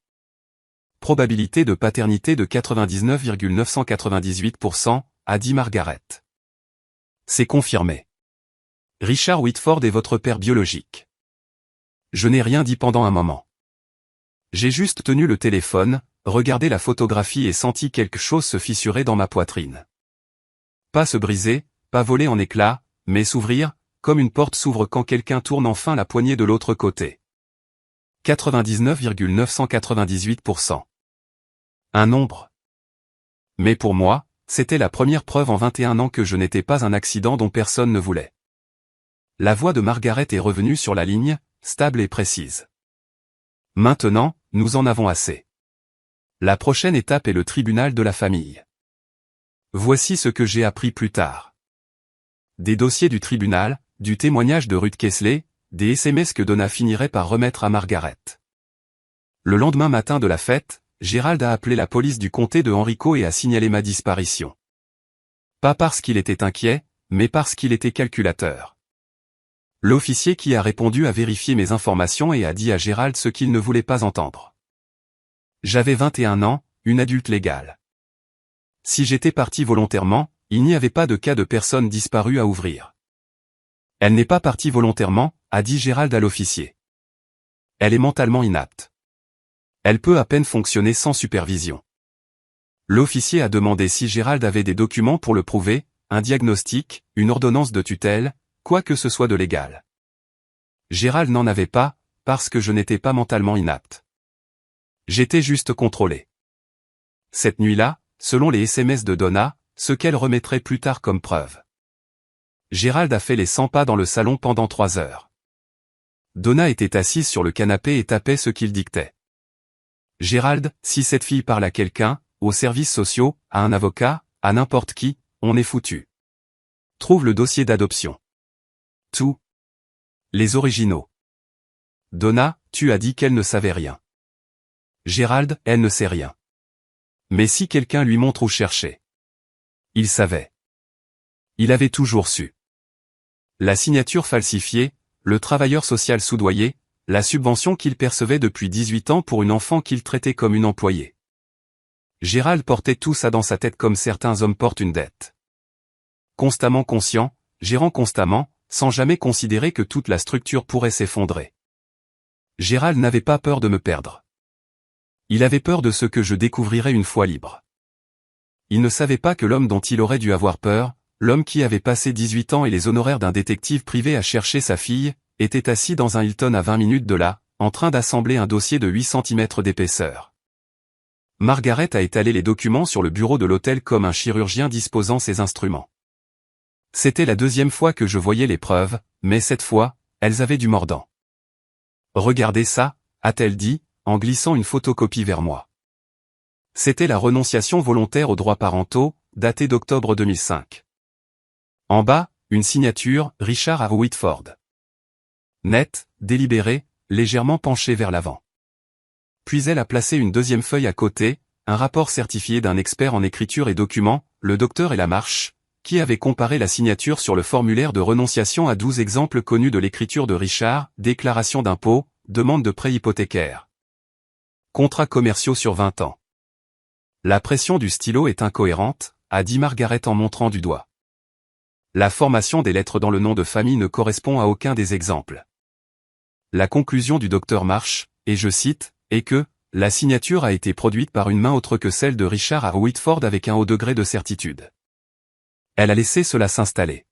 Speaker 1: Probabilité de paternité de 99,998%, a dit Margaret. C'est confirmé. Richard Whitford est votre père biologique. Je n'ai rien dit pendant un moment. J'ai juste tenu le téléphone, regardé la photographie et senti quelque chose se fissurer dans ma poitrine. Pas se briser, pas voler en éclats, mais s'ouvrir, comme une porte s'ouvre quand quelqu'un tourne enfin la poignée de l'autre côté. 99,998%. Un nombre. Mais pour moi, c'était la première preuve en 21 ans que je n'étais pas un accident dont personne ne voulait. La voix de Margaret est revenue sur la ligne, stable et précise. Maintenant, nous en avons assez. La prochaine étape est le tribunal de la famille. Voici ce que j'ai appris plus tard. Des dossiers du tribunal, du témoignage de Ruth Kesley, des SMS que Donna finirait par remettre à Margaret. Le lendemain matin de la fête, Gérald a appelé la police du comté de Henrico et a signalé ma disparition. Pas parce qu'il était inquiet, mais parce qu'il était calculateur. L'officier qui a répondu a vérifié mes informations et a dit à Gérald ce qu'il ne voulait pas entendre. J'avais 21 ans, une adulte légale. Si j'étais parti volontairement, il n'y avait pas de cas de personne disparue à ouvrir. Elle n'est pas partie volontairement, a dit Gérald à l'officier. Elle est mentalement inapte. Elle peut à peine fonctionner sans supervision. L'officier a demandé si Gérald avait des documents pour le prouver, un diagnostic, une ordonnance de tutelle, quoi que ce soit de légal. Gérald n'en avait pas, parce que je n'étais pas mentalement inapte. J'étais juste contrôlé. Cette nuit-là, selon les SMS de Donna, ce qu'elle remettrait plus tard comme preuve. Gérald a fait les 100 pas dans le salon pendant 3 heures. Donna était assise sur le canapé et tapait ce qu'il dictait. Gérald, si cette fille parle à quelqu'un, aux services sociaux, à un avocat, à n'importe qui, on est foutu. Trouve le dossier d'adoption. Tout. Les originaux. Donna, tu as dit qu'elle ne savait rien. Gérald, elle ne sait rien. Mais si quelqu'un lui montre où chercher. Il savait. Il avait toujours su. La signature falsifiée, le travailleur social soudoyé, la subvention qu'il percevait depuis 18 ans pour une enfant qu'il traitait comme une employée. Gérald portait tout ça dans sa tête comme certains hommes portent une dette. Constamment conscient, gérant constamment, sans jamais considérer que toute la structure pourrait s'effondrer. Gérald n'avait pas peur de me perdre. Il avait peur de ce que je découvrirais une fois libre. Il ne savait pas que l'homme dont il aurait dû avoir peur, l'homme qui avait passé 18 ans et les honoraires d'un détective privé à chercher sa fille, était assis dans un Hilton à 20 minutes de là, en train d'assembler un dossier de 8 cm d'épaisseur. Margaret a étalé les documents sur le bureau de l'hôtel comme un chirurgien disposant ses instruments. C'était la 2e fois que je voyais les preuves, mais cette fois, elles avaient du mordant. Regardez ça, a-t-elle dit, en glissant une photocopie vers moi. C'était la renonciation volontaire aux droits parentaux, datée d'octobre 2005. En bas, une signature, Richard R. Whitford. Nette, délibérée, légèrement penchée vers l'avant. Puis elle a placé une 2e feuille à côté, un rapport certifié d'un expert en écriture et documents, le docteur et la marche, qui avait comparé la signature sur le formulaire de renonciation à 12 exemples connus de l'écriture de Richard, déclaration d'impôt, demande de prêt hypothécaire. Contrats commerciaux sur 20 ans. La pression du stylo est incohérente, a dit Margaret en montrant du doigt. La formation des lettres dans le nom de famille ne correspond à aucun des exemples. La conclusion du docteur Marsh, et je cite, est que « la signature a été produite par une main autre que celle de Richard à Whitford avec un haut degré de certitude. » Elle a laissé cela s'installer.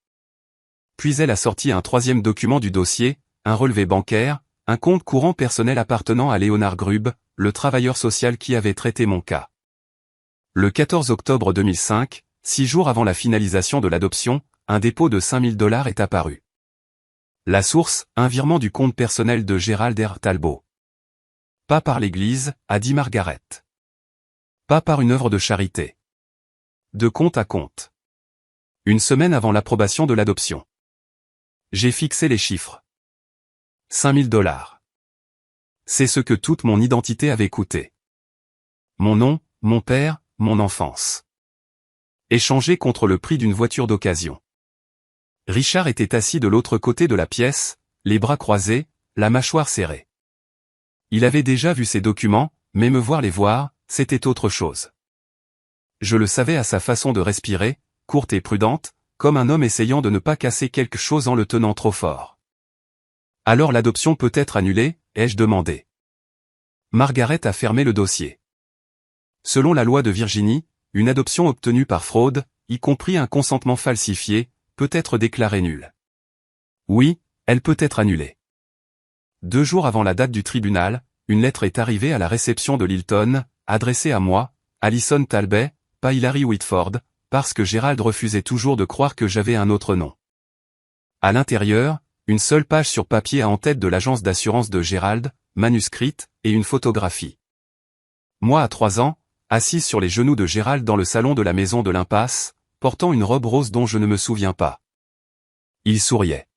Speaker 1: Puis elle a sorti un troisième document du dossier, un relevé bancaire, un compte courant personnel appartenant à Leonard Grubb, le travailleur social qui avait traité mon cas. Le 14 octobre 2005, 6 jours avant la finalisation de l'adoption, un dépôt de $5 000 est apparu. La source, un virement du compte personnel de Gerald R. Talbot. Pas par l'Église, a dit Margaret. Pas par une œuvre de charité. De compte à compte. Une semaine avant l'approbation de l'adoption. J'ai fixé les chiffres. $5 000. C'est ce que toute mon identité avait coûté. Mon nom, mon père, mon enfance. Échangé contre le prix d'une voiture d'occasion. Richard était assis de l'autre côté de la pièce, les bras croisés, la mâchoire serrée. Il avait déjà vu ces documents, mais me voir les voir, c'était autre chose. Je le savais à sa façon de respirer, courte et prudente, comme un homme essayant de ne pas casser quelque chose en le tenant trop fort. Alors l'adoption peut être annulée, ai-je demandé. Margaret a fermé le dossier. Selon la loi de Virginie, une adoption obtenue par fraude, y compris un consentement falsifié, peut être déclarée nulle. Oui, elle peut être annulée. 2 jours avant la date du tribunal, une lettre est arrivée à la réception de Lilton, adressée à moi, Alison Talbot, pas Hilary Whitford, parce que Gerald refusait toujours de croire que j'avais un autre nom. À l'intérieur, une seule page sur papier en tête de l'agence d'assurance de Gerald, manuscrite, et une photographie. Moi à 3 ans, assise sur les genoux de Gerald dans le salon de la maison de l'impasse, portant une robe rose dont je ne me souviens pas. Il souriait.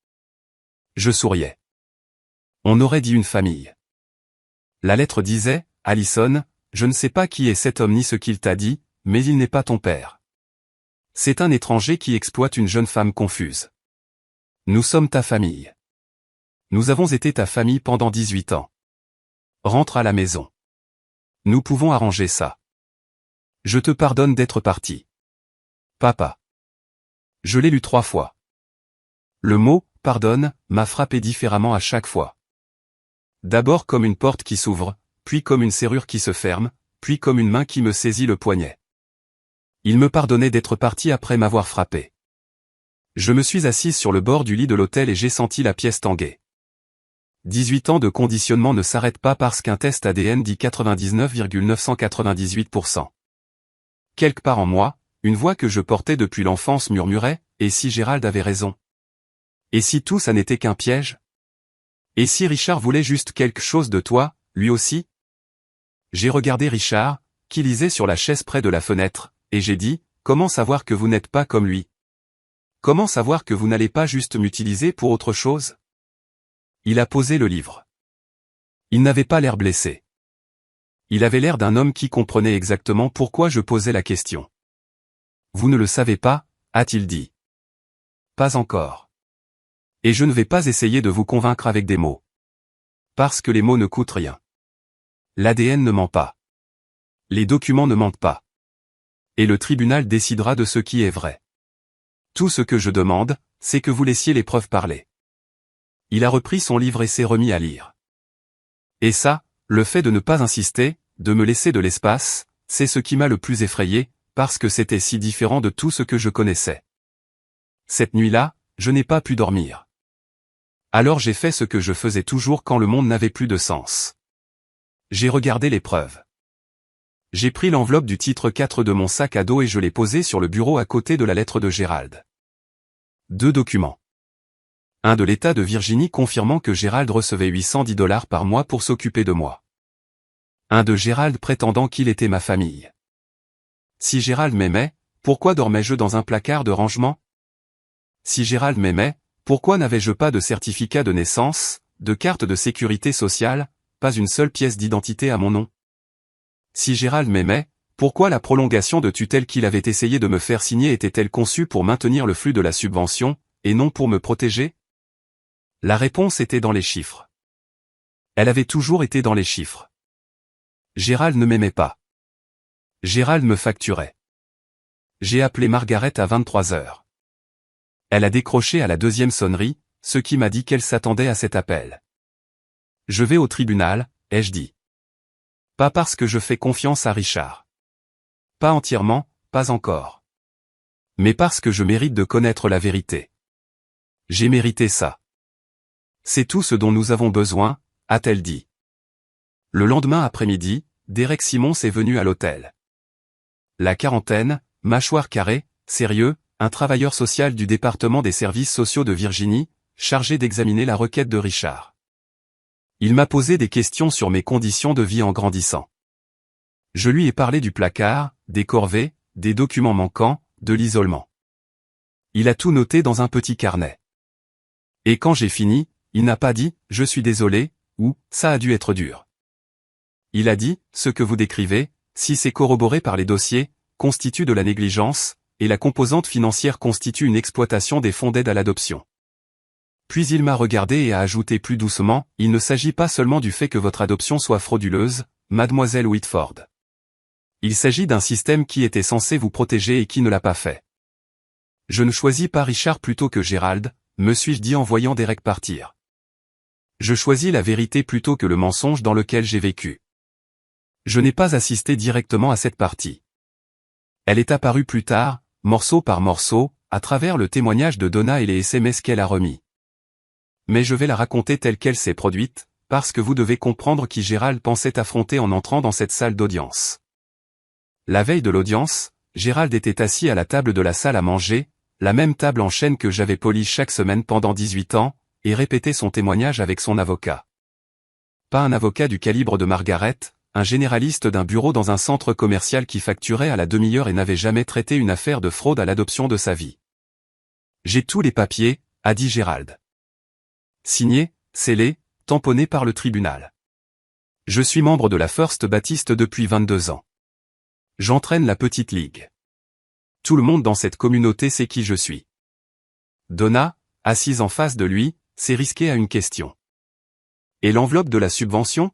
Speaker 1: Je souriais. On aurait dit une famille. La lettre disait, Alison, je ne sais pas qui est cet homme ni ce qu'il t'a dit, mais il n'est pas ton père. C'est un étranger qui exploite une jeune femme confuse. Nous sommes ta famille. Nous avons été ta famille pendant 18 ans. Rentre à la maison. Nous pouvons arranger ça. Je te pardonne d'être parti. Papa. Je l'ai lu 3 fois. Le mot « pardonne » m'a frappé différemment à chaque fois. D'abord comme une porte qui s'ouvre, puis comme une serrure qui se ferme, puis comme une main qui me saisit le poignet. Il me pardonnait d'être parti après m'avoir frappé. Je me suis assise sur le bord du lit de l'hôtel et j'ai senti la pièce tanguer. 18 ans de conditionnement ne s'arrête pas parce qu'un test ADN dit 99,998%. Quelque part en moi, une voix que je portais depuis l'enfance murmurait, « Et si Gerald avait raison? Et si tout ça n'était qu'un piège? Et si Richard voulait juste quelque chose de toi, lui aussi ?» J'ai regardé Richard, qui lisait sur la chaise près de la fenêtre, et j'ai dit, « Comment savoir que vous n'êtes pas comme lui? Comment savoir que vous n'allez pas juste m'utiliser pour autre chose ?» Il a posé le livre. Il n'avait pas l'air blessé. Il avait l'air d'un homme qui comprenait exactement pourquoi je posais la question. « Vous ne le savez pas ?» a-t-il dit. « Pas encore. Et je ne vais pas essayer de vous convaincre avec des mots. Parce que les mots ne coûtent rien. L'ADN ne ment pas. Les documents ne mentent pas. Et le tribunal décidera de ce qui est vrai. Tout ce que je demande, c'est que vous laissiez les preuves parler. » Il a repris son livre et s'est remis à lire. Et ça, le fait de ne pas insister, de me laisser de l'espace, c'est ce qui m'a le plus effrayé, parce que c'était si différent de tout ce que je connaissais. Cette nuit-là, je n'ai pas pu dormir. Alors j'ai fait ce que je faisais toujours quand le monde n'avait plus de sens. J'ai regardé les preuves. J'ai pris l'enveloppe du titre 4 de mon sac à dos et je l'ai posée sur le bureau à côté de la lettre de Gerald. 2 documents. Un de l'État de Virginie confirmant que Gerald recevait $810 par mois pour s'occuper de moi. Un de Gerald prétendant qu'il était ma famille. Si Gerald m'aimait, pourquoi dormais-je dans un placard de rangement? Si Gerald m'aimait, pourquoi n'avais-je pas de certificat de naissance, de carte de sécurité sociale, pas une seule pièce d'identité à mon nom? Si Gerald m'aimait, pourquoi la prolongation de tutelle qu'il avait essayé de me faire signer était-elle conçue pour maintenir le flux de la subvention, et non pour me protéger? La réponse était dans les chiffres. Elle avait toujours été dans les chiffres. Gerald ne m'aimait pas. Gerald me facturait. J'ai appelé Margaret à 23 heures. Elle a décroché à la deuxième sonnerie, ce qui m'a dit qu'elle s'attendait à cet appel. Je vais au tribunal, ai-je dit. Pas parce que je fais confiance à Richard. Pas entièrement, pas encore. Mais parce que je mérite de connaître la vérité. J'ai mérité ça. C'est tout ce dont nous avons besoin, a-t-elle dit. Le lendemain après-midi, Derek Simons est venu à l'hôtel. La quarantaine, mâchoire carrée, sérieux, un travailleur social du département des services sociaux de Virginie, chargé d'examiner la requête de Richard. Il m'a posé des questions sur mes conditions de vie en grandissant. Je lui ai parlé du placard, des corvées, des documents manquants, de l'isolement. Il a tout noté dans un petit carnet. Et quand j'ai fini, il n'a pas dit « je suis désolé » ou « ça a dû être dur ». Il a dit « ce que vous décrivez, si c'est corroboré par les dossiers, constitue de la négligence, et la composante financière constitue une exploitation des fonds d'aide à l'adoption. » Puis il m'a regardé et a ajouté plus doucement « il ne s'agit pas seulement du fait que votre adoption soit frauduleuse, mademoiselle Whitford. Il s'agit d'un système qui était censé vous protéger et qui ne l'a pas fait. Je ne choisis pas Richard plutôt que Gérald, me suis-je dit en voyant Derek partir. Je choisis la vérité plutôt que le mensonge dans lequel j'ai vécu. Je n'ai pas assisté directement à cette partie. Elle est apparue plus tard, morceau par morceau, à travers le témoignage de Donna et les SMS qu'elle a remis. Mais je vais la raconter telle qu'elle s'est produite, parce que vous devez comprendre qui Gérald pensait affronter en entrant dans cette salle d'audience. La veille de l'audience, Gérald était assis à la table de la salle à manger, la même table en chêne que j'avais polie chaque semaine pendant 18 ans, et répétait son témoignage avec son avocat. Pas un avocat du calibre de Margaret, un généraliste d'un bureau dans un centre commercial qui facturait à la demi-heure et n'avait jamais traité une affaire de fraude à l'adoption de sa vie. J'ai tous les papiers, a dit Gérald. Signé, scellé, tamponné par le tribunal. Je suis membre de la First Baptist depuis 22 ans. J'entraîne la petite ligue. Tout le monde dans cette communauté sait qui je suis. Donna, assise en face de lui, s'est risquée à une question. Et l'enveloppe de la subvention?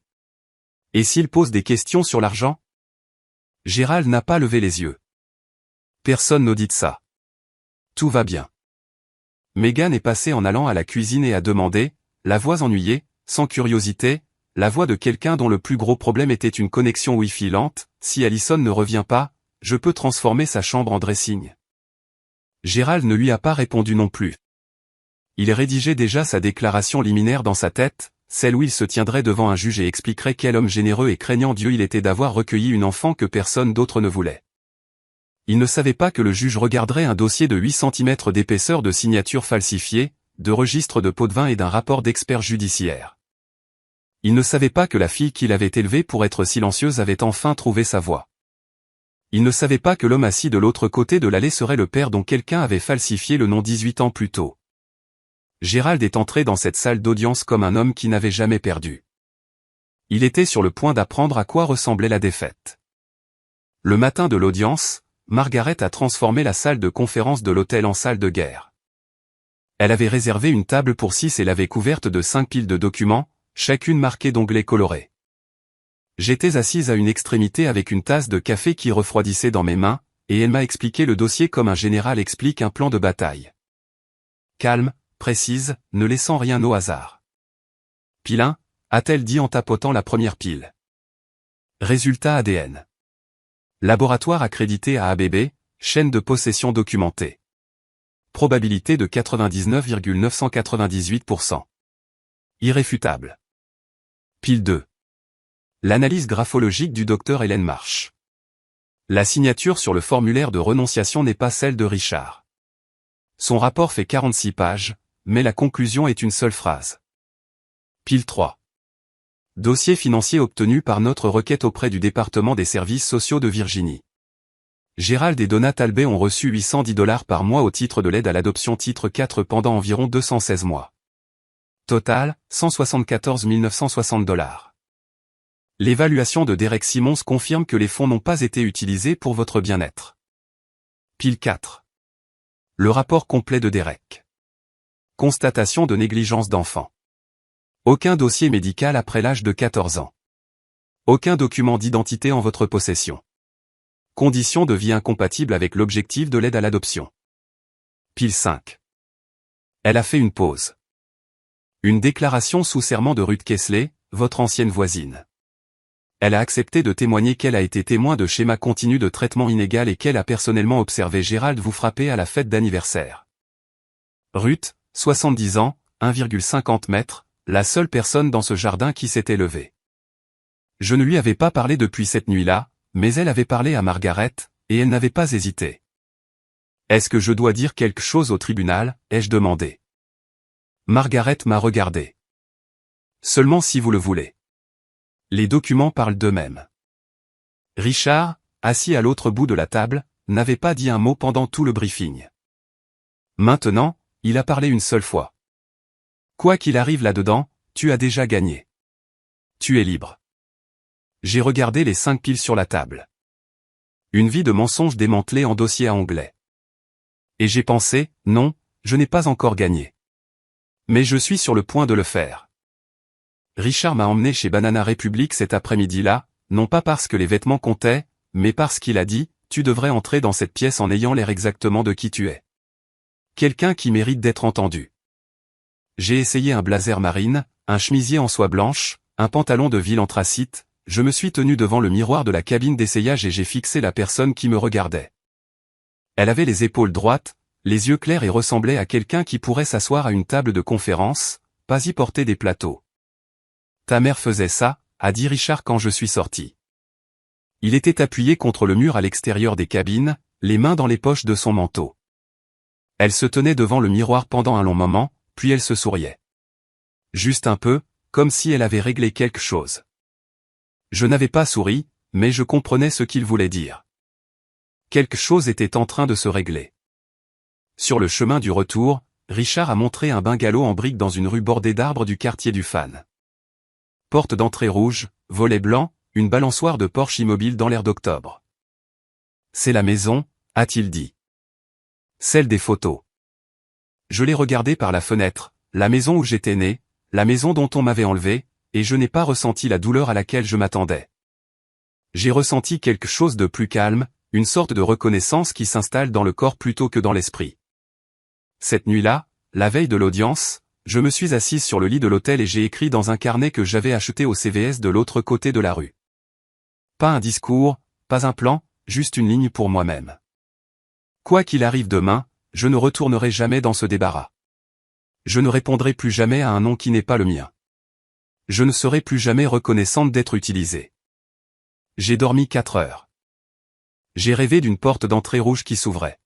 Speaker 1: Et s'il pose des questions sur l'argent? Gérald n'a pas levé les yeux. Personne n'audite ça. Tout va bien. Megan est passée en allant à la cuisine et a demandé, la voix ennuyée, sans curiosité, la voix de quelqu'un dont le plus gros problème était une connexion Wi-Fi lente, si Allison ne revient pas, je peux transformer sa chambre en dressing. Gérald ne lui a pas répondu non plus. Il rédigeait déjà sa déclaration liminaire dans sa tête, celle où il se tiendrait devant un juge et expliquerait quel homme généreux et craignant Dieu il était d'avoir recueilli une enfant que personne d'autre ne voulait. Il ne savait pas que le juge regarderait un dossier de 8 cm d'épaisseur de signatures falsifiées, de registres de pots de vin et d'un rapport d'expert judiciaire. Il ne savait pas que la fille qu'il avait élevée pour être silencieuse avait enfin trouvé sa voie. Il ne savait pas que l'homme assis de l'autre côté de l'allée serait le père dont quelqu'un avait falsifié le nom 18 ans plus tôt. Gérald est entré dans cette salle d'audience comme un homme qui n'avait jamais perdu. Il était sur le point d'apprendre à quoi ressemblait la défaite. Le matin de l'audience, Margaret a transformé la salle de conférence de l'hôtel en salle de guerre. Elle avait réservé une table pour 6 et l'avait couverte de 5 piles de documents, chacune marquée d'onglets colorés. J'étais assise à une extrémité avec une tasse de café qui refroidissait dans mes mains, et elle m'a expliqué le dossier comme un général explique un plan de bataille. Calme, précise, ne laissant rien au hasard. Pile 1, a-t-elle dit en tapotant la première pile. Résultat ADN. Laboratoire accrédité à ABB, chaîne de possession documentée. Probabilité de 99,998%. Irréfutable. Pile 2. L'analyse graphologique du docteur Hélène Marsh. La signature sur le formulaire de renonciation n'est pas celle de Richard. Son rapport fait 46 pages, mais la conclusion est une seule phrase. Pile 3. Dossier financier obtenu par notre requête auprès du département des services sociaux de Virginie. Gérald et Donna Talbot ont reçu $810 par mois au titre de l'aide à l'adoption titre 4 pendant environ 216 mois. Total, $174 960. L'évaluation de Derek Simons confirme que les fonds n'ont pas été utilisés pour votre bien-être. Pile 4. Le rapport complet de Derek. Constatation de négligence d'enfant. Aucun dossier médical après l'âge de 14 ans. Aucun document d'identité en votre possession. Conditions de vie incompatibles avec l'objectif de l'aide à l'adoption. Pile 5. Elle a fait une pause. Une déclaration sous serment de Ruth Kessler, votre ancienne voisine. Elle a accepté de témoigner qu'elle a été témoin de schémas continus de traitement inégal et qu'elle a personnellement observé Gérald vous frapper à la fête d'anniversaire. Ruth, 70 ans, 1,50 mètres, la seule personne dans ce jardin qui s'était levée. Je ne lui avais pas parlé depuis cette nuit-là, mais elle avait parlé à Margaret, et elle n'avait pas hésité. Est-ce que je dois dire quelque chose au tribunal, ai-je demandé. Margaret m'a regardé. Seulement si vous le voulez. Les documents parlent d'eux-mêmes. Richard, assis à l'autre bout de la table, n'avait pas dit un mot pendant tout le briefing. Maintenant, il a parlé une seule fois. Quoi qu'il arrive là-dedans, tu as déjà gagné. Tu es libre. J'ai regardé les 5 piles sur la table. Une vie de mensonges démantelée en dossier à onglet. Et j'ai pensé, non, je n'ai pas encore gagné. Mais je suis sur le point de le faire. Richard m'a emmené chez Banana Republic cet après-midi-là, non pas parce que les vêtements comptaient, mais parce qu'il a dit, tu devrais entrer dans cette pièce en ayant l'air exactement de qui tu es. Quelqu'un qui mérite d'être entendu. J'ai essayé un blazer marine, un chemisier en soie blanche, un pantalon de ville anthracite, je me suis tenu devant le miroir de la cabine d'essayage et j'ai fixé la personne qui me regardait. Elle avait les épaules droites, les yeux clairs et ressemblait à quelqu'un qui pourrait s'asseoir à une table de conférence, pas y porter des plateaux. Ta mère faisait ça, a dit Richard quand je suis sorti. Il était appuyé contre le mur à l'extérieur des cabines, les mains dans les poches de son manteau. Elle se tenait devant le miroir pendant un long moment, puis elle se souriait. Juste un peu, comme si elle avait réglé quelque chose. Je n'avais pas souri, mais je comprenais ce qu'il voulait dire. Quelque chose était en train de se régler. Sur le chemin du retour, Richard a montré un bungalow en briques dans une rue bordée d'arbres du quartier du Fan. Porte d'entrée rouge, volet blanc, une balançoire de Porsche immobile dans l'air d'octobre. C'est la maison, a-t-il dit. Celle des photos. Je l'ai regardée par la fenêtre, la maison où j'étais né, la maison dont on m'avait enlevé, et je n'ai pas ressenti la douleur à laquelle je m'attendais. J'ai ressenti quelque chose de plus calme, une sorte de reconnaissance qui s'installe dans le corps plutôt que dans l'esprit. Cette nuit-là, la veille de l'audience, je me suis assise sur le lit de l'hôtel et j'ai écrit dans un carnet que j'avais acheté au CVS de l'autre côté de la rue. Pas un discours, pas un plan, juste une ligne pour moi-même. Quoi qu'il arrive demain, je ne retournerai jamais dans ce débarras. Je ne répondrai plus jamais à un nom qui n'est pas le mien. Je ne serai plus jamais reconnaissante d'être utilisée. J'ai dormi 4 heures. J'ai rêvé d'une porte d'entrée rouge qui s'ouvrait.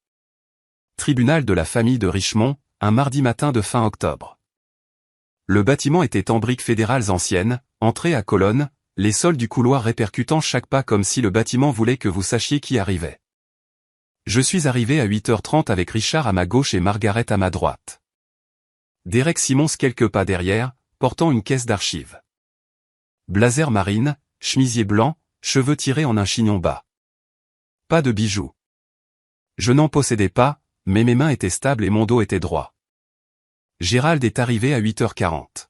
Speaker 1: Tribunal de la famille de Richmond, un mardi matin de fin octobre. Le bâtiment était en briques fédérales anciennes, entrée à colonnes, les sols du couloir répercutant chaque pas comme si le bâtiment voulait que vous sachiez qui arrivait. Je suis arrivé à 8h30 avec Richard à ma gauche et Margaret à ma droite. Derek Simons quelques pas derrière, portant une caisse d'archives. Blazer marine, chemisier blanc, cheveux tirés en un chignon bas. Pas de bijoux. Je n'en possédais pas, mais mes mains étaient stables et mon dos était droit. Gérald est arrivé à 8h40.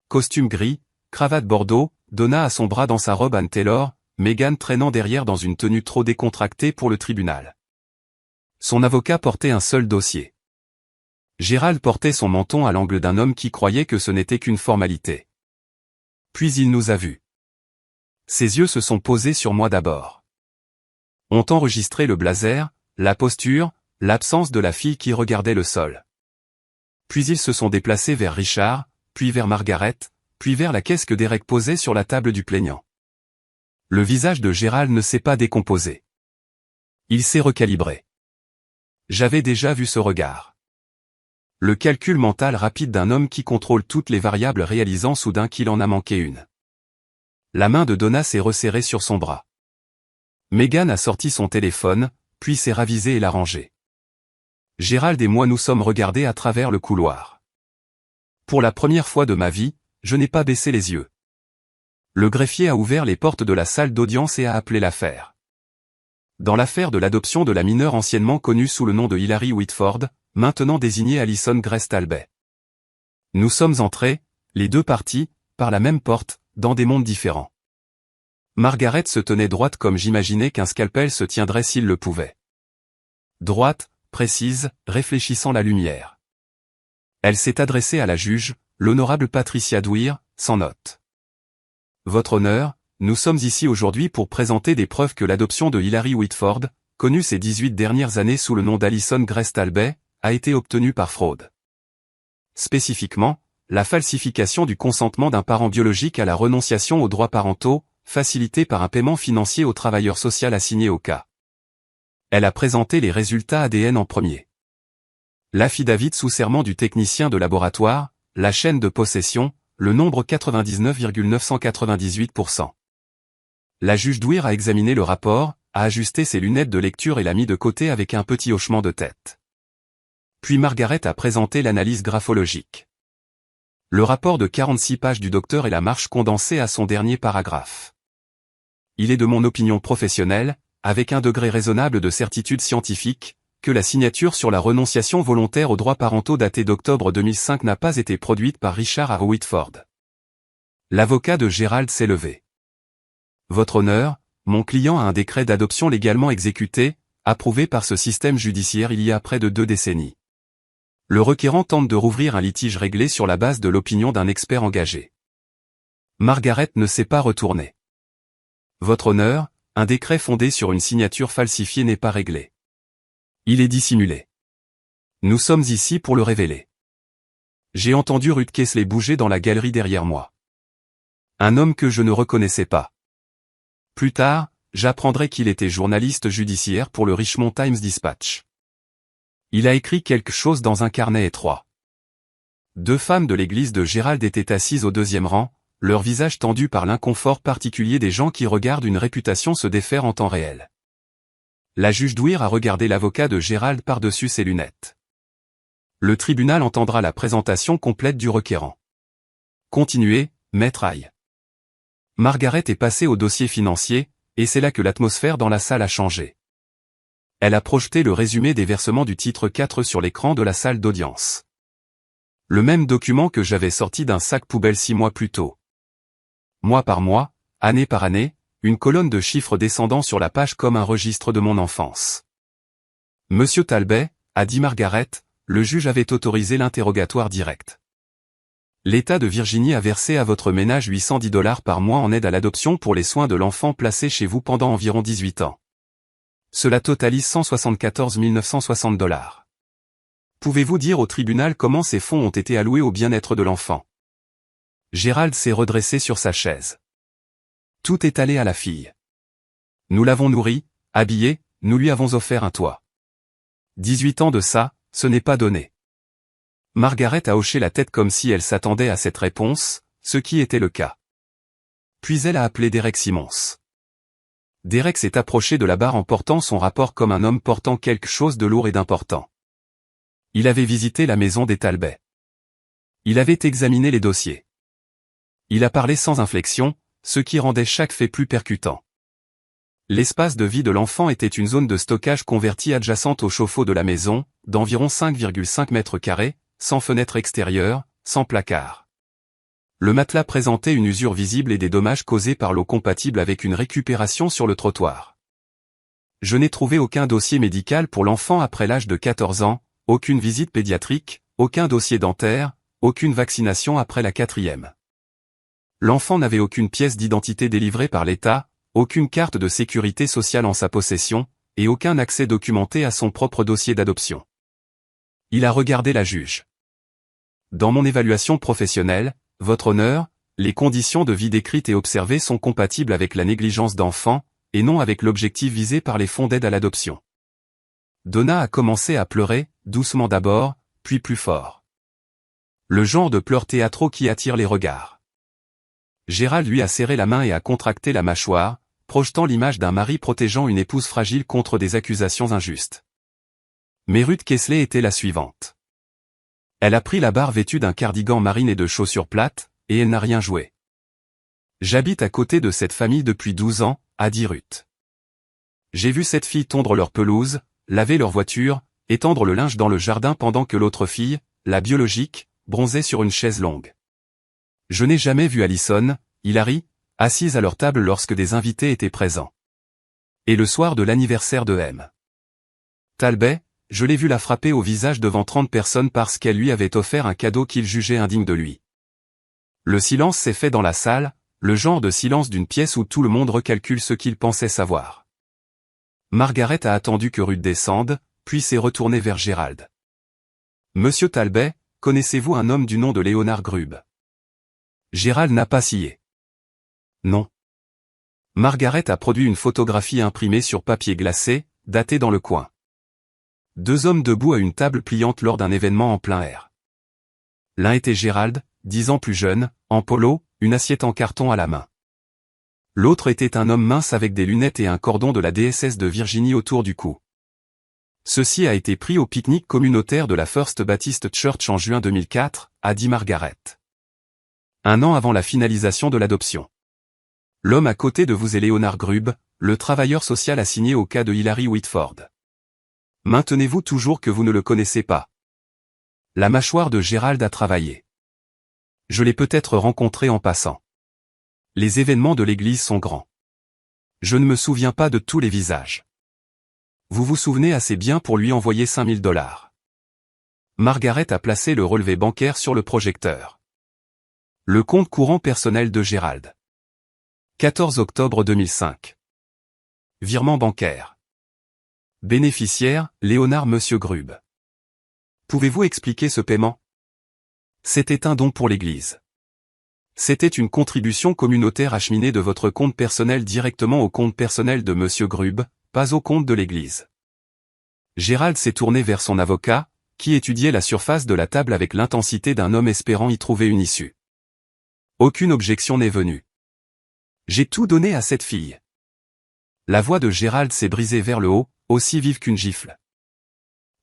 Speaker 1: Costume gris, cravate bordeaux, Donna à son bras dans sa robe Anne Taylor, Meghan traînant derrière dans une tenue trop décontractée pour le tribunal. Son avocat portait un seul dossier. Gérald portait son menton à l'angle d'un homme qui croyait que ce n'était qu'une formalité. Puis il nous a vus. Ses yeux se sont posés sur moi d'abord. Ont enregistré le blazer, la posture, l'absence de la fille qui regardait le sol. Puis ils se sont déplacés vers Richard, puis vers Margaret, puis vers la caisse que Derek posait sur la table du plaignant. Le visage de Gérald ne s'est pas décomposé. Il s'est recalibré. J'avais déjà vu ce regard. Le calcul mental rapide d'un homme qui contrôle toutes les variables réalisant soudain qu'il en a manqué une. La main de Donna s'est resserrée sur son bras. Meghan a sorti son téléphone, puis s'est ravisée et l'a rangé. Gérald et moi nous sommes regardés à travers le couloir. Pour la première fois de ma vie, je n'ai pas baissé les yeux. Le greffier a ouvert les portes de la salle d'audience et a appelé l'affaire. Dans l'affaire de l'adoption de la mineure anciennement connue sous le nom de Hilary Whitford, maintenant désignée Alison Grace Talbot. Nous sommes entrés, les deux parties, par la même porte, dans des mondes différents. Margaret se tenait droite comme j'imaginais qu'un scalpel se tiendrait s'il le pouvait. Droite, précise, réfléchissant la lumière. Elle s'est adressée à la juge, l'honorable Patricia Dwyer, sans note. Votre honneur, nous sommes ici aujourd'hui pour présenter des preuves que l'adoption de Hilary Whitford, connue ces 18 dernières années sous le nom d'Alison Grace Talbey, a été obtenue par fraude. Spécifiquement, la falsification du consentement d'un parent biologique à la renonciation aux droits parentaux, facilitée par un paiement financier au travailleur social assigné au cas. Elle a présenté les résultats ADN en premier. L'affidavit sous serment du technicien de laboratoire, la chaîne de possession, le nombre 99,998%. La juge Dwyer a examiné le rapport, a ajusté ses lunettes de lecture et l'a mis de côté avec un petit hochement de tête. Puis Margaret a présenté l'analyse graphologique. Le rapport de 46 pages du docteur est la marche condensée à son dernier paragraphe. Il est de mon opinion professionnelle, avec un degré raisonnable de certitude scientifique, que la signature sur la renonciation volontaire aux droits parentaux datée d'octobre 2005 n'a pas été produite par Richard A. Whitford. L'avocat de Gérald s'est levé. Votre honneur, mon client a un décret d'adoption légalement exécuté, approuvé par ce système judiciaire il y a près de 2 décennies. Le requérant tente de rouvrir un litige réglé sur la base de l'opinion d'un expert engagé. Margaret ne s'est pas retournée. Votre honneur, un décret fondé sur une signature falsifiée n'est pas réglé. Il est dissimulé. Nous sommes ici pour le révéler. J'ai entendu Ruth Kessler bouger dans la galerie derrière moi. Un homme que je ne reconnaissais pas. Plus tard, j'apprendrai qu'il était journaliste judiciaire pour le Richmond Times-Dispatch. Il a écrit quelque chose dans un carnet étroit. 2 femmes de l'église de Gérald étaient assises au 2e rang, leur visage tendu par l'inconfort particulier des gens qui regardent une réputation se défaire en temps réel. La juge Dwyer a regardé l'avocat de Gérald par-dessus ses lunettes. Le tribunal entendra la présentation complète du requérant. Continuez, maître Aye. Margaret est passée au dossier financier, et c'est là que l'atmosphère dans la salle a changé. Elle a projeté le résumé des versements du titre 4 sur l'écran de la salle d'audience. Le même document que j'avais sorti d'un sac poubelle 6 mois plus tôt. Mois par mois, année par année, une colonne de chiffres descendant sur la page comme un registre de mon enfance. Monsieur Talbey, a dit Margaret, le juge avait autorisé l'interrogatoire direct. L'État de Virginie a versé à votre ménage $810 par mois en aide à l'adoption pour les soins de l'enfant placé chez vous pendant environ 18 ans. Cela totalise $174 960. Pouvez-vous dire au tribunal comment ces fonds ont été alloués au bien-être de l'enfant? Gérald s'est redressé sur sa chaise. Tout est allé à la fille. Nous l'avons nourrie, habillée, nous lui avons offert un toit. 18 ans de ça, ce n'est pas donné. Margaret a hoché la tête comme si elle s'attendait à cette réponse, ce qui était le cas. Puis elle a appelé Derek Simmons. Derek s'est approché de la barre en portant son rapport comme un homme portant quelque chose de lourd et d'important. Il avait visité la maison des Talbey. Il avait examiné les dossiers. Il a parlé sans inflexion, ce qui rendait chaque fait plus percutant. L'espace de vie de l'enfant était une zone de stockage convertie adjacente au chauffe-eau de la maison, d'environ 5,5 mètres carrés, sans fenêtre extérieure, sans placard. Le matelas présentait une usure visible et des dommages causés par l'eau compatible avec une récupération sur le trottoir. Je n'ai trouvé aucun dossier médical pour l'enfant après l'âge de 14 ans, aucune visite pédiatrique, aucun dossier dentaire, aucune vaccination après la 4e. L'enfant n'avait aucune pièce d'identité délivrée par l'État, aucune carte de sécurité sociale en sa possession, et aucun accès documenté à son propre dossier d'adoption. Il a regardé la juge. Dans mon évaluation professionnelle, votre honneur, les conditions de vie décrites et observées sont compatibles avec la négligence d'enfant, et non avec l'objectif visé par les fonds d'aide à l'adoption. Donna a commencé à pleurer, doucement d'abord, puis plus fort. Le genre de pleurs théâtraux qui attire les regards. Gérald lui a serré la main et a contracté la mâchoire, projetant l'image d'un mari protégeant une épouse fragile contre des accusations injustes. Mais Ruth Kessler était la suivante. Elle a pris la barre vêtue d'un cardigan marine et de chaussures plates, et elle n'a rien joué. J'habite à côté de cette famille depuis 12 ans, a dit Ruth. J'ai vu cette fille tondre leur pelouse, laver leur voiture, étendre le linge dans le jardin pendant que l'autre fille, la biologique, bronzait sur une chaise longue. Je n'ai jamais vu Alison, Hilary, assise à leur table lorsque des invités étaient présents. Et le soir de l'anniversaire de M. Talbey, je l'ai vu la frapper au visage devant 30 personnes parce qu'elle lui avait offert un cadeau qu'il jugeait indigne de lui. Le silence s'est fait dans la salle, le genre de silence d'une pièce où tout le monde recalcule ce qu'il pensait savoir. Margaret a attendu que Ruth descende, puis s'est retournée vers Gérald. « Monsieur Talbot, connaissez-vous un homme du nom de Léonard Grubb ?» Gérald n'a pas scié. « Non. » Margaret a produit une photographie imprimée sur papier glacé, datée dans le coin. Deux hommes debout à une table pliante lors d'un événement en plein air. L'un était Gérald, 10 ans plus jeune, en polo, une assiette en carton à la main. L'autre était un homme mince avec des lunettes et un cordon de la DSS de Virginie autour du cou. Ceci a été pris au pique-nique communautaire de la First Baptist Church en juin 2004, a dit Margaret. Un an avant la finalisation de l'adoption. L'homme à côté de vous est Léonard Grubb, le travailleur social assigné au cas de Hilary Whitford. Maintenez-vous toujours que vous ne le connaissez pas. La mâchoire de Gérald a travaillé. Je l'ai peut-être rencontré en passant. Les événements de l'église sont grands. Je ne me souviens pas de tous les visages. Vous vous souvenez assez bien pour lui envoyer $5000. Margaret a placé le relevé bancaire sur le projecteur. Le compte courant personnel de Gérald. 14 octobre 2005. Virement bancaire. Bénéficiaire, Léonard Monsieur Grubb. Pouvez-vous expliquer ce paiement? C'était un don pour l'église. C'était une contribution communautaire acheminée de votre compte personnel directement au compte personnel de Monsieur Grubb, pas au compte de l'église. Gérald s'est tourné vers son avocat, qui étudiait la surface de la table avec l'intensité d'un homme espérant y trouver une issue. Aucune objection n'est venue. J'ai tout donné à cette fille. La voix de Gérald s'est brisée vers le haut, aussi vive qu'une gifle.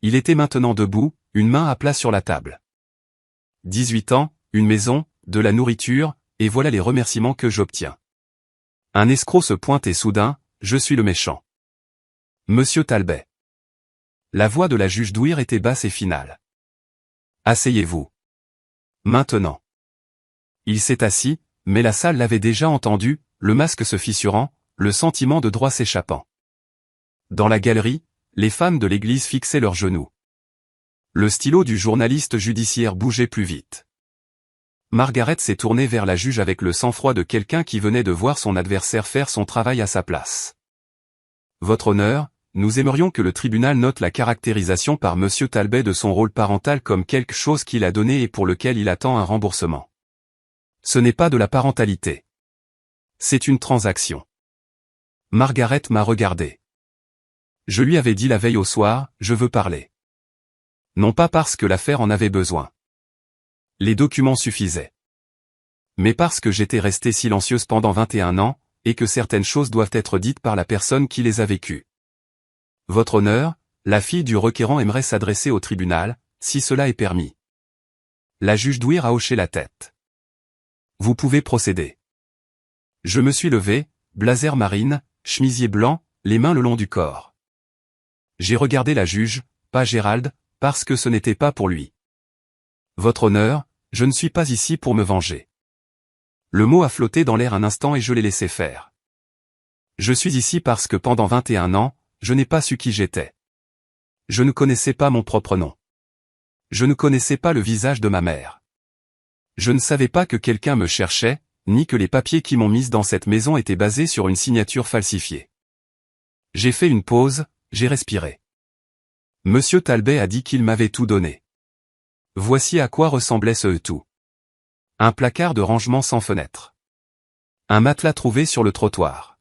Speaker 1: Il était maintenant debout, une main à plat sur la table. 18 ans, une maison, de la nourriture, et voilà les remerciements que j'obtiens. Un escroc se pointe et soudain, je suis le méchant. Monsieur Talbot. La voix de la juge Douir était basse et finale. Asseyez-vous. Maintenant. Il s'est assis, mais la salle l'avait déjà entendu, le masque se fissurant, le sentiment de droit s'échappant. Dans la galerie, les femmes de l'église fixaient leurs genoux. Le stylo du journaliste judiciaire bougeait plus vite. Margaret s'est tournée vers la juge avec le sang-froid de quelqu'un qui venait de voir son adversaire faire son travail à sa place. Votre honneur, nous aimerions que le tribunal note la caractérisation par Monsieur Talbot de son rôle parental comme quelque chose qu'il a donné et pour lequel il attend un remboursement. Ce n'est pas de la parentalité. C'est une transaction. Margaret m'a regardé. Je lui avais dit la veille au soir, je veux parler. Non pas parce que l'affaire en avait besoin. Les documents suffisaient. Mais parce que j'étais restée silencieuse pendant 21 ans, et que certaines choses doivent être dites par la personne qui les a vécues. Votre honneur, la fille du requérant aimerait s'adresser au tribunal, si cela est permis. La juge Douir a hoché la tête. Vous pouvez procéder. Je me suis levé, blazer marine, chemisier blanc, les mains le long du corps. J'ai regardé la juge, pas Gérald, parce que ce n'était pas pour lui. Votre honneur, je ne suis pas ici pour me venger. Le mot a flotté dans l'air un instant et je l'ai laissé faire. Je suis ici parce que pendant 21 ans, je n'ai pas su qui j'étais. Je ne connaissais pas mon propre nom. Je ne connaissais pas le visage de ma mère. Je ne savais pas que quelqu'un me cherchait, ni que les papiers qui m'ont mise dans cette maison étaient basés sur une signature falsifiée. J'ai fait une pause, j'ai respiré. Monsieur Talbot a dit qu'il m'avait tout donné. Voici à quoi ressemblait ce tout. Un placard de rangement sans fenêtre. Un matelas trouvé sur le trottoir.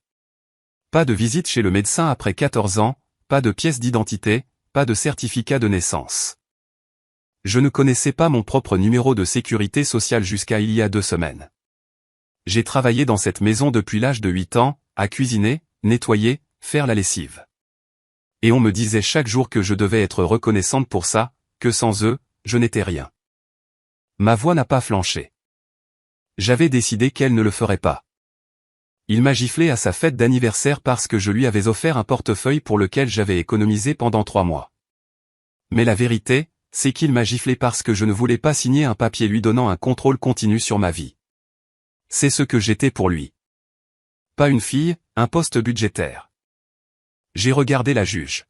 Speaker 1: Pas de visite chez le médecin après 14 ans, pas de pièce d'identité, pas de certificat de naissance. Je ne connaissais pas mon propre numéro de sécurité sociale jusqu'à il y a 2 semaines. J'ai travaillé dans cette maison depuis l'âge de 8 ans, à cuisiner, nettoyer, faire la lessive. Et on me disait chaque jour que je devais être reconnaissante pour ça, que sans eux, je n'étais rien. Ma voix n'a pas flanché. J'avais décidé qu'elle ne le ferait pas. Il m'a giflé à sa fête d'anniversaire parce que je lui avais offert un portefeuille pour lequel j'avais économisé pendant 3 mois. Mais la vérité, c'est qu'il m'a giflé parce que je ne voulais pas signer un papier lui donnant un contrôle continu sur ma vie. C'est ce que j'étais pour lui. Pas une fille, un poste budgétaire. J'ai regardé la juge.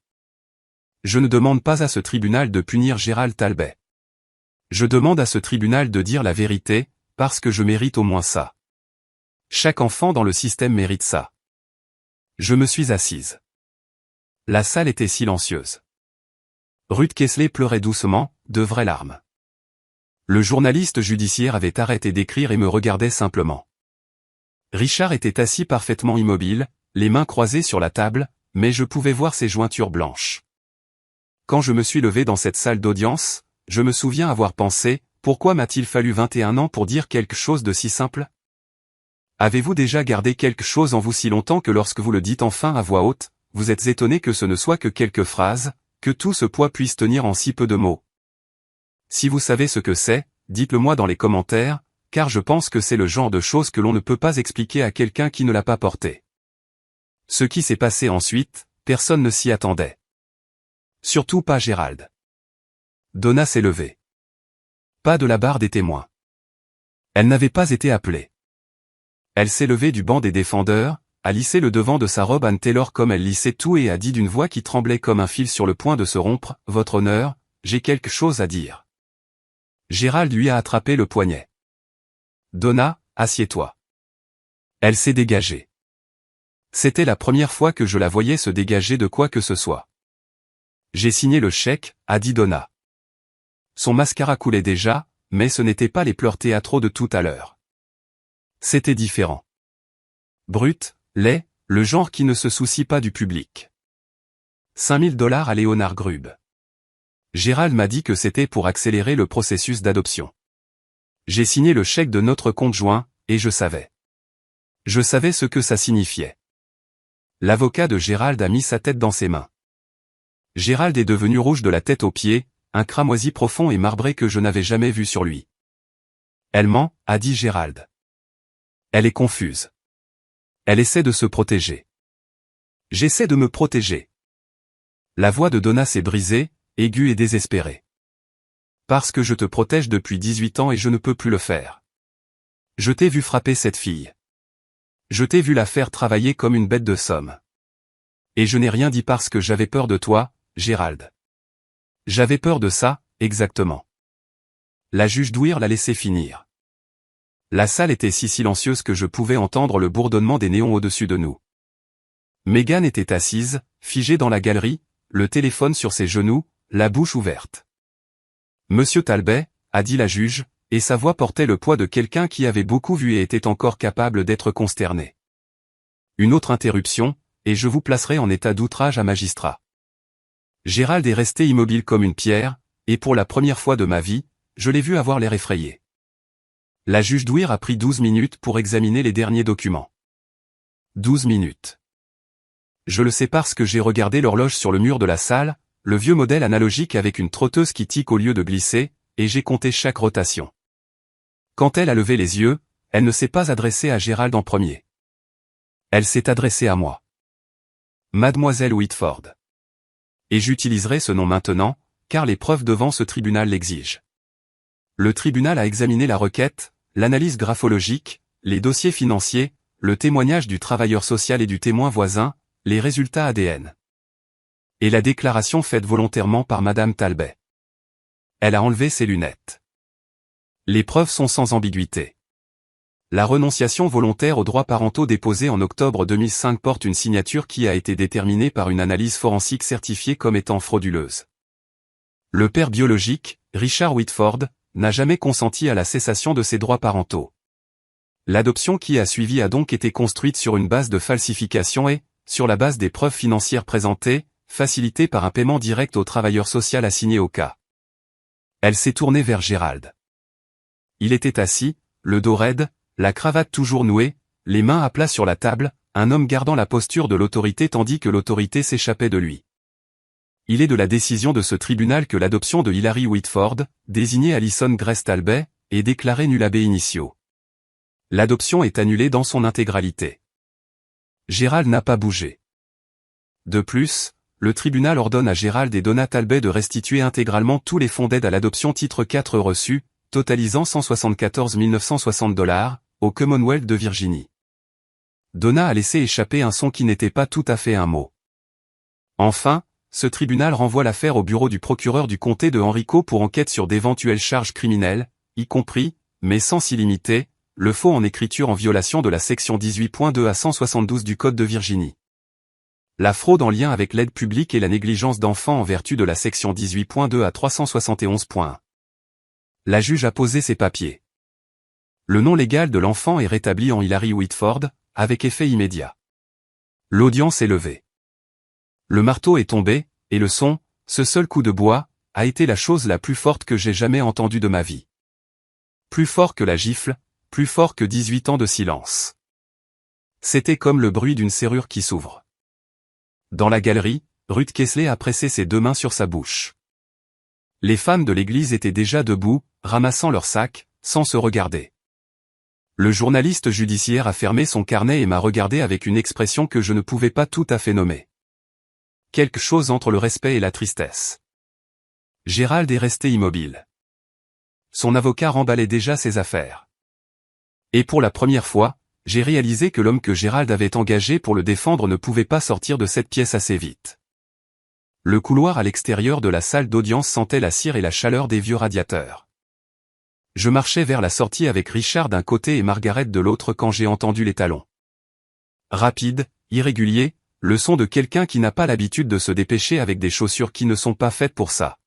Speaker 1: Je ne demande pas à ce tribunal de punir Gérald Talbet. Je demande à ce tribunal de dire la vérité, parce que je mérite au moins ça. Chaque enfant dans le système mérite ça. Je me suis assise. La salle était silencieuse. Ruth Kessler pleurait doucement, de vraies larmes. Le journaliste judiciaire avait arrêté d'écrire et me regardait simplement. Richard était assis parfaitement immobile, les mains croisées sur la table, mais je pouvais voir ses jointures blanches. Quand je me suis levé dans cette salle d'audience, je me souviens avoir pensé, pourquoi m'a-t-il fallu 21 ans pour dire quelque chose de si simple? Avez-vous déjà gardé quelque chose en vous si longtemps que lorsque vous le dites enfin à voix haute, vous êtes étonné que ce ne soit que quelques phrases, que tout ce poids puisse tenir en si peu de mots? Si vous savez ce que c'est, dites-le moi dans les commentaires, car je pense que c'est le genre de choses que l'on ne peut pas expliquer à quelqu'un qui ne l'a pas porté. Ce qui s'est passé ensuite, personne ne s'y attendait. Surtout pas Gérald. Donna s'est levée. Pas de la barre des témoins. Elle n'avait pas été appelée. Elle s'est levée du banc des défendeurs, a lissé le devant de sa robe Anne Taylor comme elle lissait tout et a dit d'une voix qui tremblait comme un fil sur le point de se rompre, « Votre honneur, j'ai quelque chose à dire. » Gérald lui a attrapé le poignet. « Donna, assieds-toi. » Elle s'est dégagée. C'était la première fois que je la voyais se dégager de quoi que ce soit. « J'ai signé le chèque, » a dit Donna. Son mascara coulait déjà, mais ce n'étaient pas les pleurs théâtraux de tout à l'heure. C'était différent. Brut, laid, le genre qui ne se soucie pas du public. 5 000 $ à Léonard Grube. Gérald m'a dit que c'était pour accélérer le processus d'adoption. J'ai signé le chèque de notre compte joint, et je savais. Je savais ce que ça signifiait. L'avocat de Gérald a mis sa tête dans ses mains. Gérald est devenu rouge de la tête aux pieds, un cramoisi profond et marbré que je n'avais jamais vu sur lui. Elle ment, a dit Gérald. Elle est confuse. Elle essaie de se protéger. J'essaie de me protéger. La voix de Donna s'est brisée, aiguë et désespérée. Parce que je te protège depuis 18 ans et je ne peux plus le faire. Je t'ai vu frapper cette fille. Je t'ai vu la faire travailler comme une bête de somme. Et je n'ai rien dit parce que j'avais peur de toi, Gérald. J'avais peur de ça, exactement. La juge Douir l'a laissé finir. La salle était si silencieuse que je pouvais entendre le bourdonnement des néons au-dessus de nous. Megan était assise, figée dans la galerie, le téléphone sur ses genoux, la bouche ouverte. Monsieur Talbet, a dit la juge, et sa voix portait le poids de quelqu'un qui avait beaucoup vu et était encore capable d'être consterné. Une autre interruption, et je vous placerai en état d'outrage à magistrat. Gérald est resté immobile comme une pierre, et pour la première fois de ma vie, je l'ai vu avoir l'air effrayé. La juge Douir a pris 12 minutes pour examiner les derniers documents. 12 minutes. Je le sais parce que j'ai regardé l'horloge sur le mur de la salle, le vieux modèle analogique avec une trotteuse qui tique au lieu de glisser, et j'ai compté chaque rotation. Quand elle a levé les yeux, elle ne s'est pas adressée à Gérald en premier. Elle s'est adressée à moi. Mademoiselle Whitford. Et j'utiliserai ce nom maintenant, car les preuves devant ce tribunal l'exigent. Le tribunal a examiné la requête, l'analyse graphologique, les dossiers financiers, le témoignage du travailleur social et du témoin voisin, les résultats ADN. Et la déclaration faite volontairement par Madame Talbet. Elle a enlevé ses lunettes. Les preuves sont sans ambiguïté. La renonciation volontaire aux droits parentaux déposée en octobre 2005 porte une signature qui a été déterminée par une analyse forensique certifiée comme étant frauduleuse. Le père biologique, Richard Whitford, n'a jamais consenti à la cessation de ses droits parentaux. L'adoption qui a suivi a donc été construite sur une base de falsification et, sur la base des preuves financières présentées, facilitée par un paiement direct au travailleur social assigné au cas. Elle s'est tournée vers Gérald. Il était assis, le dos raide, la cravate toujours nouée, les mains à plat sur la table, un homme gardant la posture de l'autorité tandis que l'autorité s'échappait de lui. Il est de la décision de ce tribunal que l'adoption de Hilary Whitford, désignée Alison Grace Talbet, est déclarée nulle ab initio. L'adoption est annulée dans son intégralité. Gérald n'a pas bougé. De plus, le tribunal ordonne à Gérald et Donna Talbet de restituer intégralement tous les fonds d'aide à l'adoption titre 4 reçus, totalisant 174 960 $, au Commonwealth de Virginie. Donna a laissé échapper un son qui n'était pas tout à fait un mot. Enfin, ce tribunal renvoie l'affaire au bureau du procureur du comté de Henrico pour enquête sur d'éventuelles charges criminelles, y compris, mais sans illimité, le faux en écriture en violation de la section 18.2 à 172 du Code de Virginie. La fraude en lien avec l'aide publique et la négligence d'enfants en vertu de la section 18.2 à 371.1. La juge a posé ses papiers. Le nom légal de l'enfant est rétabli en Hilary Whitford, avec effet immédiat. L'audience est levée. Le marteau est tombé, et le son, ce seul coup de bois, a été la chose la plus forte que j'ai jamais entendue de ma vie. Plus fort que la gifle, plus fort que 18 ans de silence. C'était comme le bruit d'une serrure qui s'ouvre. Dans la galerie, Ruth Kessler a pressé ses deux mains sur sa bouche. Les femmes de l'église étaient déjà debout, ramassant leurs sacs, sans se regarder. Le journaliste judiciaire a fermé son carnet et m'a regardé avec une expression que je ne pouvais pas tout à fait nommer. Quelque chose entre le respect et la tristesse. Gérald est resté immobile. Son avocat remballait déjà ses affaires. Et pour la première fois, j'ai réalisé que l'homme que Gérald avait engagé pour le défendre ne pouvait pas sortir de cette pièce assez vite. Le couloir à l'extérieur de la salle d'audience sentait la cire et la chaleur des vieux radiateurs. Je marchais vers la sortie avec Richard d'un côté et Margaret de l'autre quand j'ai entendu les talons. Rapide, irrégulier, le son de quelqu'un qui n'a pas l'habitude de se dépêcher avec des chaussures qui ne sont pas faites pour ça.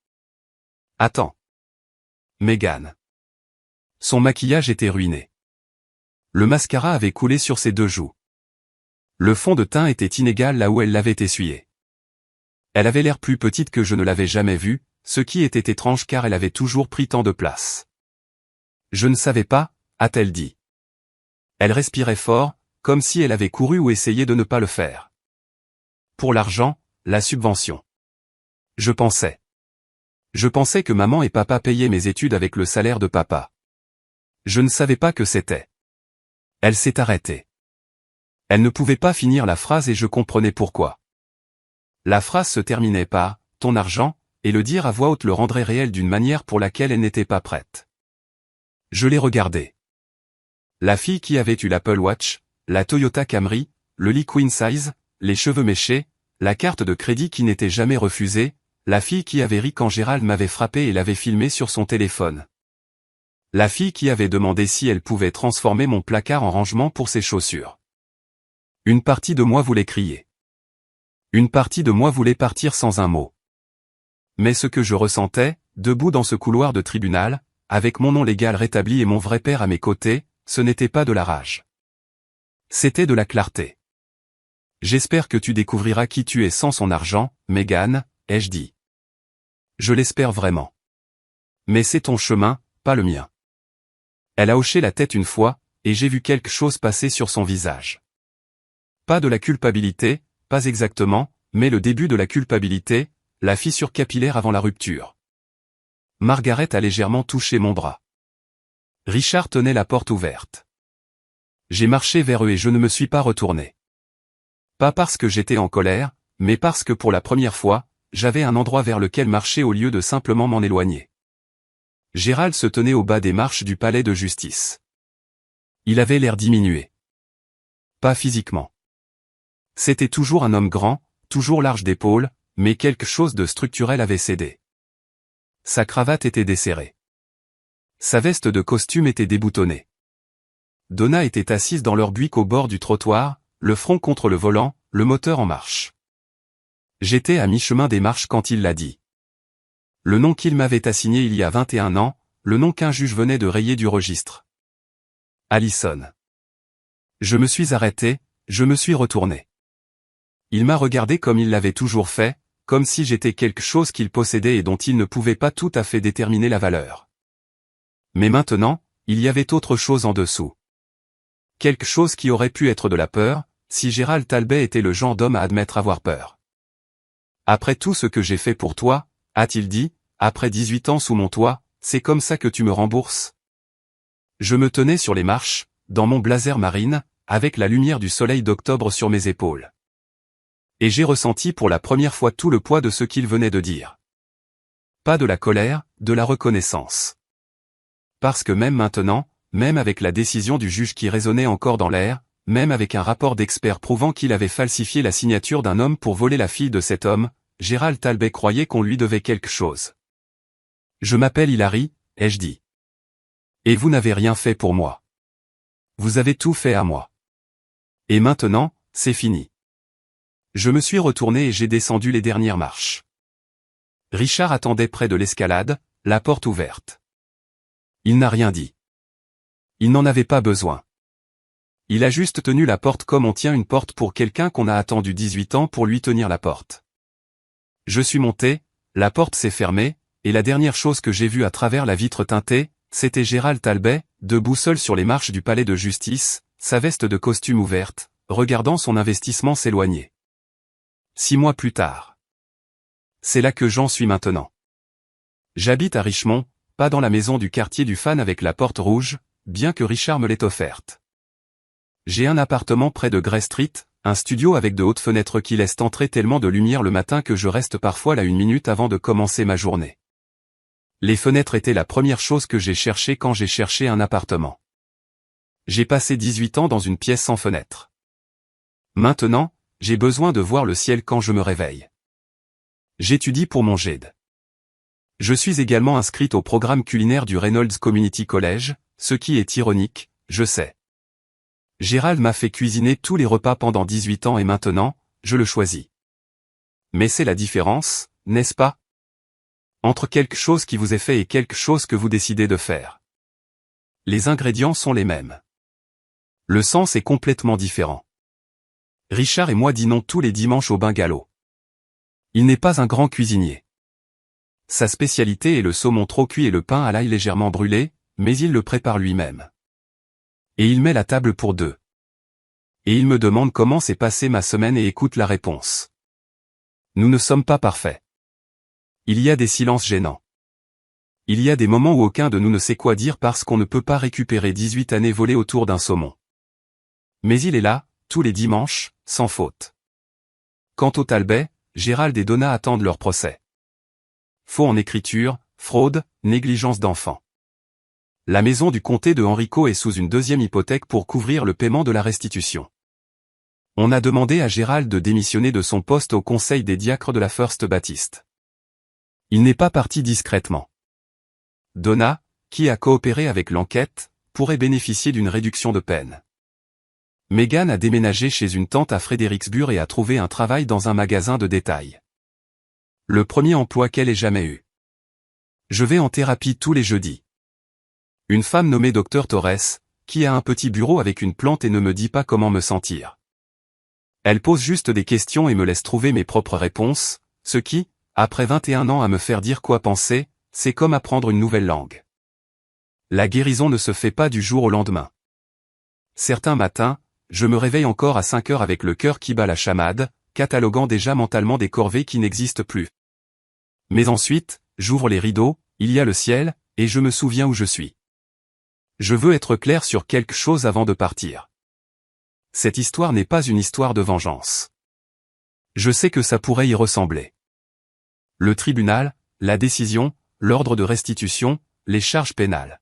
Speaker 1: Attends. Megan. Son maquillage était ruiné. Le mascara avait coulé sur ses deux joues. Le fond de teint était inégal là où elle l'avait essuyé. Elle avait l'air plus petite que je ne l'avais jamais vue, ce qui était étrange car elle avait toujours pris tant de place. Je ne savais pas, a-t-elle dit. Elle respirait fort, comme si elle avait couru ou essayé de ne pas le faire. Pour l'argent, la subvention. Je pensais que maman et papa payaient mes études avec le salaire de papa. Je ne savais pas que c'était. Elle s'est arrêtée. Elle ne pouvait pas finir la phrase et je comprenais pourquoi. La phrase se terminait par « ton argent » et le dire à voix haute le rendrait réel d'une manière pour laquelle elle n'était pas prête. Je l'ai regardée. La fille qui avait eu l'Apple Watch, la Toyota Camry, le lit queen size, les cheveux méchés, la carte de crédit qui n'était jamais refusée, la fille qui avait ri quand Gérald m'avait frappé et l'avait filmé sur son téléphone. La fille qui avait demandé si elle pouvait transformer mon placard en rangement pour ses chaussures. Une partie de moi voulait crier. Une partie de moi voulait partir sans un mot. Mais ce que je ressentais, debout dans ce couloir de tribunal, avec mon nom légal rétabli et mon vrai père à mes côtés, ce n'était pas de la rage. C'était de la clarté. J'espère que tu découvriras qui tu es sans son argent, Megan, ai-je dit. Je l'espère vraiment. Mais c'est ton chemin, pas le mien. Elle a hoché la tête une fois, et j'ai vu quelque chose passer sur son visage. Pas de la culpabilité, pas exactement, mais le début de la culpabilité, la fissure capillaire avant la rupture. Margaret a légèrement touché mon bras. Richard tenait la porte ouverte. J'ai marché vers eux et je ne me suis pas retourné. Pas parce que j'étais en colère, mais parce que pour la première fois, j'avais un endroit vers lequel marcher au lieu de simplement m'en éloigner. Gérald se tenait au bas des marches du palais de justice. Il avait l'air diminué. Pas physiquement. C'était toujours un homme grand, toujours large d'épaules, mais quelque chose de structurel avait cédé. Sa cravate était desserrée. Sa veste de costume était déboutonnée. Donna était assise dans leur buick au bord du trottoir, le front contre le volant, le moteur en marche. J'étais à mi-chemin des marches quand il l'a dit. Le nom qu'il m'avait assigné il y a 21 ans, le nom qu'un juge venait de rayer du registre. Allison. Je me suis arrêté, je me suis retourné. Il m'a regardé comme il l'avait toujours fait, comme si j'étais quelque chose qu'il possédait et dont il ne pouvait pas tout à fait déterminer la valeur. Mais maintenant, il y avait autre chose en dessous. Quelque chose qui aurait pu être de la peur, si Gérald Talbot était le genre d'homme à admettre avoir peur. Après tout ce que j'ai fait pour toi, a-t-il dit, après 18 ans sous mon toit, c'est comme ça que tu me rembourses? Je me tenais sur les marches, dans mon blazer marine, avec la lumière du soleil d'octobre sur mes épaules. Et j'ai ressenti pour la première fois tout le poids de ce qu'il venait de dire. Pas de la colère, de la reconnaissance. Parce que même maintenant, même avec la décision du juge qui résonnait encore dans l'air, même avec un rapport d'expert prouvant qu'il avait falsifié la signature d'un homme pour voler la fille de cet homme, Gérald Talbot croyait qu'on lui devait quelque chose. Je m'appelle Hilary, ai-je dit. Et vous n'avez rien fait pour moi. Vous avez tout fait à moi. Et maintenant, c'est fini. Je me suis retourné et j'ai descendu les dernières marches. Richard attendait près de l'escalade, la porte ouverte. Il n'a rien dit. Il n'en avait pas besoin. Il a juste tenu la porte comme on tient une porte pour quelqu'un qu'on a attendu 18 ans pour lui tenir la porte. Je suis monté, la porte s'est fermée, et la dernière chose que j'ai vue à travers la vitre teintée, c'était Gérald Talbot, debout seul sur les marches du palais de justice, sa veste de costume ouverte, regardant son investissement s'éloigner. 6 mois plus tard. C'est là que j'en suis maintenant. J'habite à Richmond, pas dans la maison du quartier du Fan avec la porte rouge, bien que Richard me l'ait offerte. J'ai un appartement près de Grey Street, un studio avec de hautes fenêtres qui laissent entrer tellement de lumière le matin que je reste parfois là 1 minute avant de commencer ma journée. Les fenêtres étaient la première chose que j'ai cherchée quand j'ai cherché un appartement. J'ai passé 18 ans dans une pièce sans fenêtre. Maintenant, j'ai besoin de voir le ciel quand je me réveille. J'étudie pour mon GED. Je suis également inscrite au programme culinaire du Reynolds Community College, ce qui est ironique, je sais. Gérald m'a fait cuisiner tous les repas pendant 18 ans et maintenant, je le choisis. Mais c'est la différence, n'est-ce pas? Entre quelque chose qui vous est fait et quelque chose que vous décidez de faire. Les ingrédients sont les mêmes. Le sens est complètement différent. Richard et moi dînons tous les dimanches au bungalow. Il n'est pas un grand cuisinier. Sa spécialité est le saumon trop cuit et le pain à l'ail légèrement brûlé, mais il le prépare lui-même. Et il met la table pour 2. Et il me demande comment s'est passée ma semaine et écoute la réponse. Nous ne sommes pas parfaits. Il y a des silences gênants. Il y a des moments où aucun de nous ne sait quoi dire parce qu'on ne peut pas récupérer 18 années volées autour d'un saumon. Mais il est là, tous les dimanches, sans faute. Quant au Talbot, Gérald et Donna attendent leur procès. Faux en écriture, fraude, négligence d'enfant. La maison du comté de Henrico est sous une 2e hypothèque pour couvrir le paiement de la restitution. On a demandé à Gérald de démissionner de son poste au conseil des diacres de la First Baptist. Il n'est pas parti discrètement. Donna, qui a coopéré avec l'enquête, pourrait bénéficier d'une réduction de peine. Megan a déménagé chez une tante à Fredericksburg et a trouvé un travail dans un magasin de détail. Le premier emploi qu'elle ait jamais eu. Je vais en thérapie tous les jeudis. Une femme nommée Dr Torres, qui a un petit bureau avec une plante et ne me dit pas comment me sentir. Elle pose juste des questions et me laisse trouver mes propres réponses, ce qui, après 21 ans à me faire dire quoi penser, c'est comme apprendre une nouvelle langue. La guérison ne se fait pas du jour au lendemain. Certains matins, je me réveille encore à 5 heures avec le cœur qui bat la chamade, cataloguant déjà mentalement des corvées qui n'existent plus. Mais ensuite, j'ouvre les rideaux, il y a le ciel, et je me souviens où je suis. Je veux être clair sur quelque chose avant de partir. Cette histoire n'est pas une histoire de vengeance. Je sais que ça pourrait y ressembler. Le tribunal, la décision, l'ordre de restitution, les charges pénales.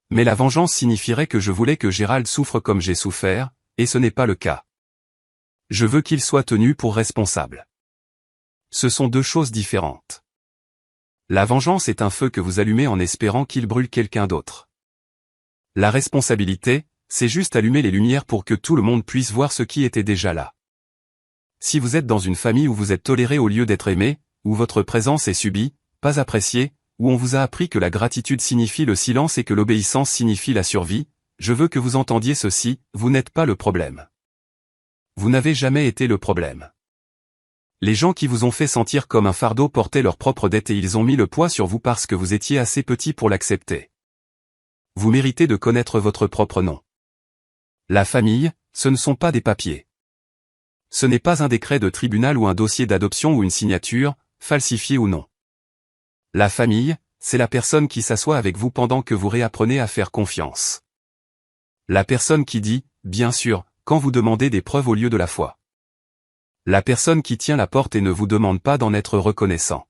Speaker 1: Mais la vengeance signifierait que je voulais que Gérald souffre comme j'ai souffert, et ce n'est pas le cas. Je veux qu'il soit tenu pour responsable. Ce sont 2 choses différentes. La vengeance est un feu que vous allumez en espérant qu'il brûle quelqu'un d'autre. La responsabilité, c'est juste allumer les lumières pour que tout le monde puisse voir ce qui était déjà là. Si vous êtes dans une famille où vous êtes toléré au lieu d'être aimé, où votre présence est subie, pas appréciée, où on vous a appris que la gratitude signifie le silence et que l'obéissance signifie la survie, je veux que vous entendiez ceci, vous n'êtes pas le problème. Vous n'avez jamais été le problème. Les gens qui vous ont fait sentir comme un fardeau portaient leur propre dette et ils ont mis le poids sur vous parce que vous étiez assez petit pour l'accepter. Vous méritez de connaître votre propre nom. La famille, ce ne sont pas des papiers. Ce n'est pas un décret de tribunal ou un dossier d'adoption ou une signature, falsifiée ou non. La famille, c'est la personne qui s'assoit avec vous pendant que vous réapprenez à faire confiance. La personne qui dit, bien sûr, quand vous demandez des preuves au lieu de la foi. La personne qui tient la porte et ne vous demande pas d'en être reconnaissant.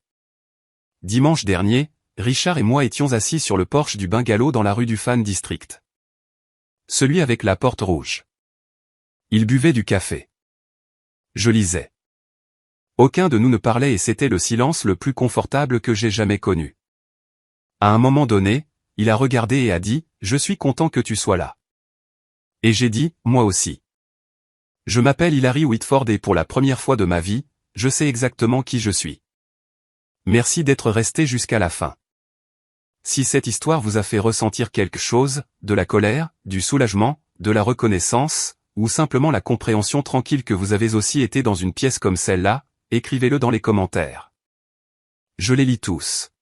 Speaker 1: Dimanche dernier, Richard et moi étions assis sur le porche du bungalow dans la rue du Fan District. Celui avec la porte rouge. Il buvait du café. Je lisais. Aucun de nous ne parlait et c'était le silence le plus confortable que j'ai jamais connu. À un moment donné, il a regardé et a dit, « Je suis content que tu sois là. » Et j'ai dit, « Moi aussi. » Je m'appelle Hilary Whitford et pour la première fois de ma vie, je sais exactement qui je suis. Merci d'être resté jusqu'à la fin. Si cette histoire vous a fait ressentir quelque chose, de la colère, du soulagement, de la reconnaissance, ou simplement la compréhension tranquille que vous avez aussi été dans une pièce comme celle-là, écrivez-le dans les commentaires. Je les lis tous.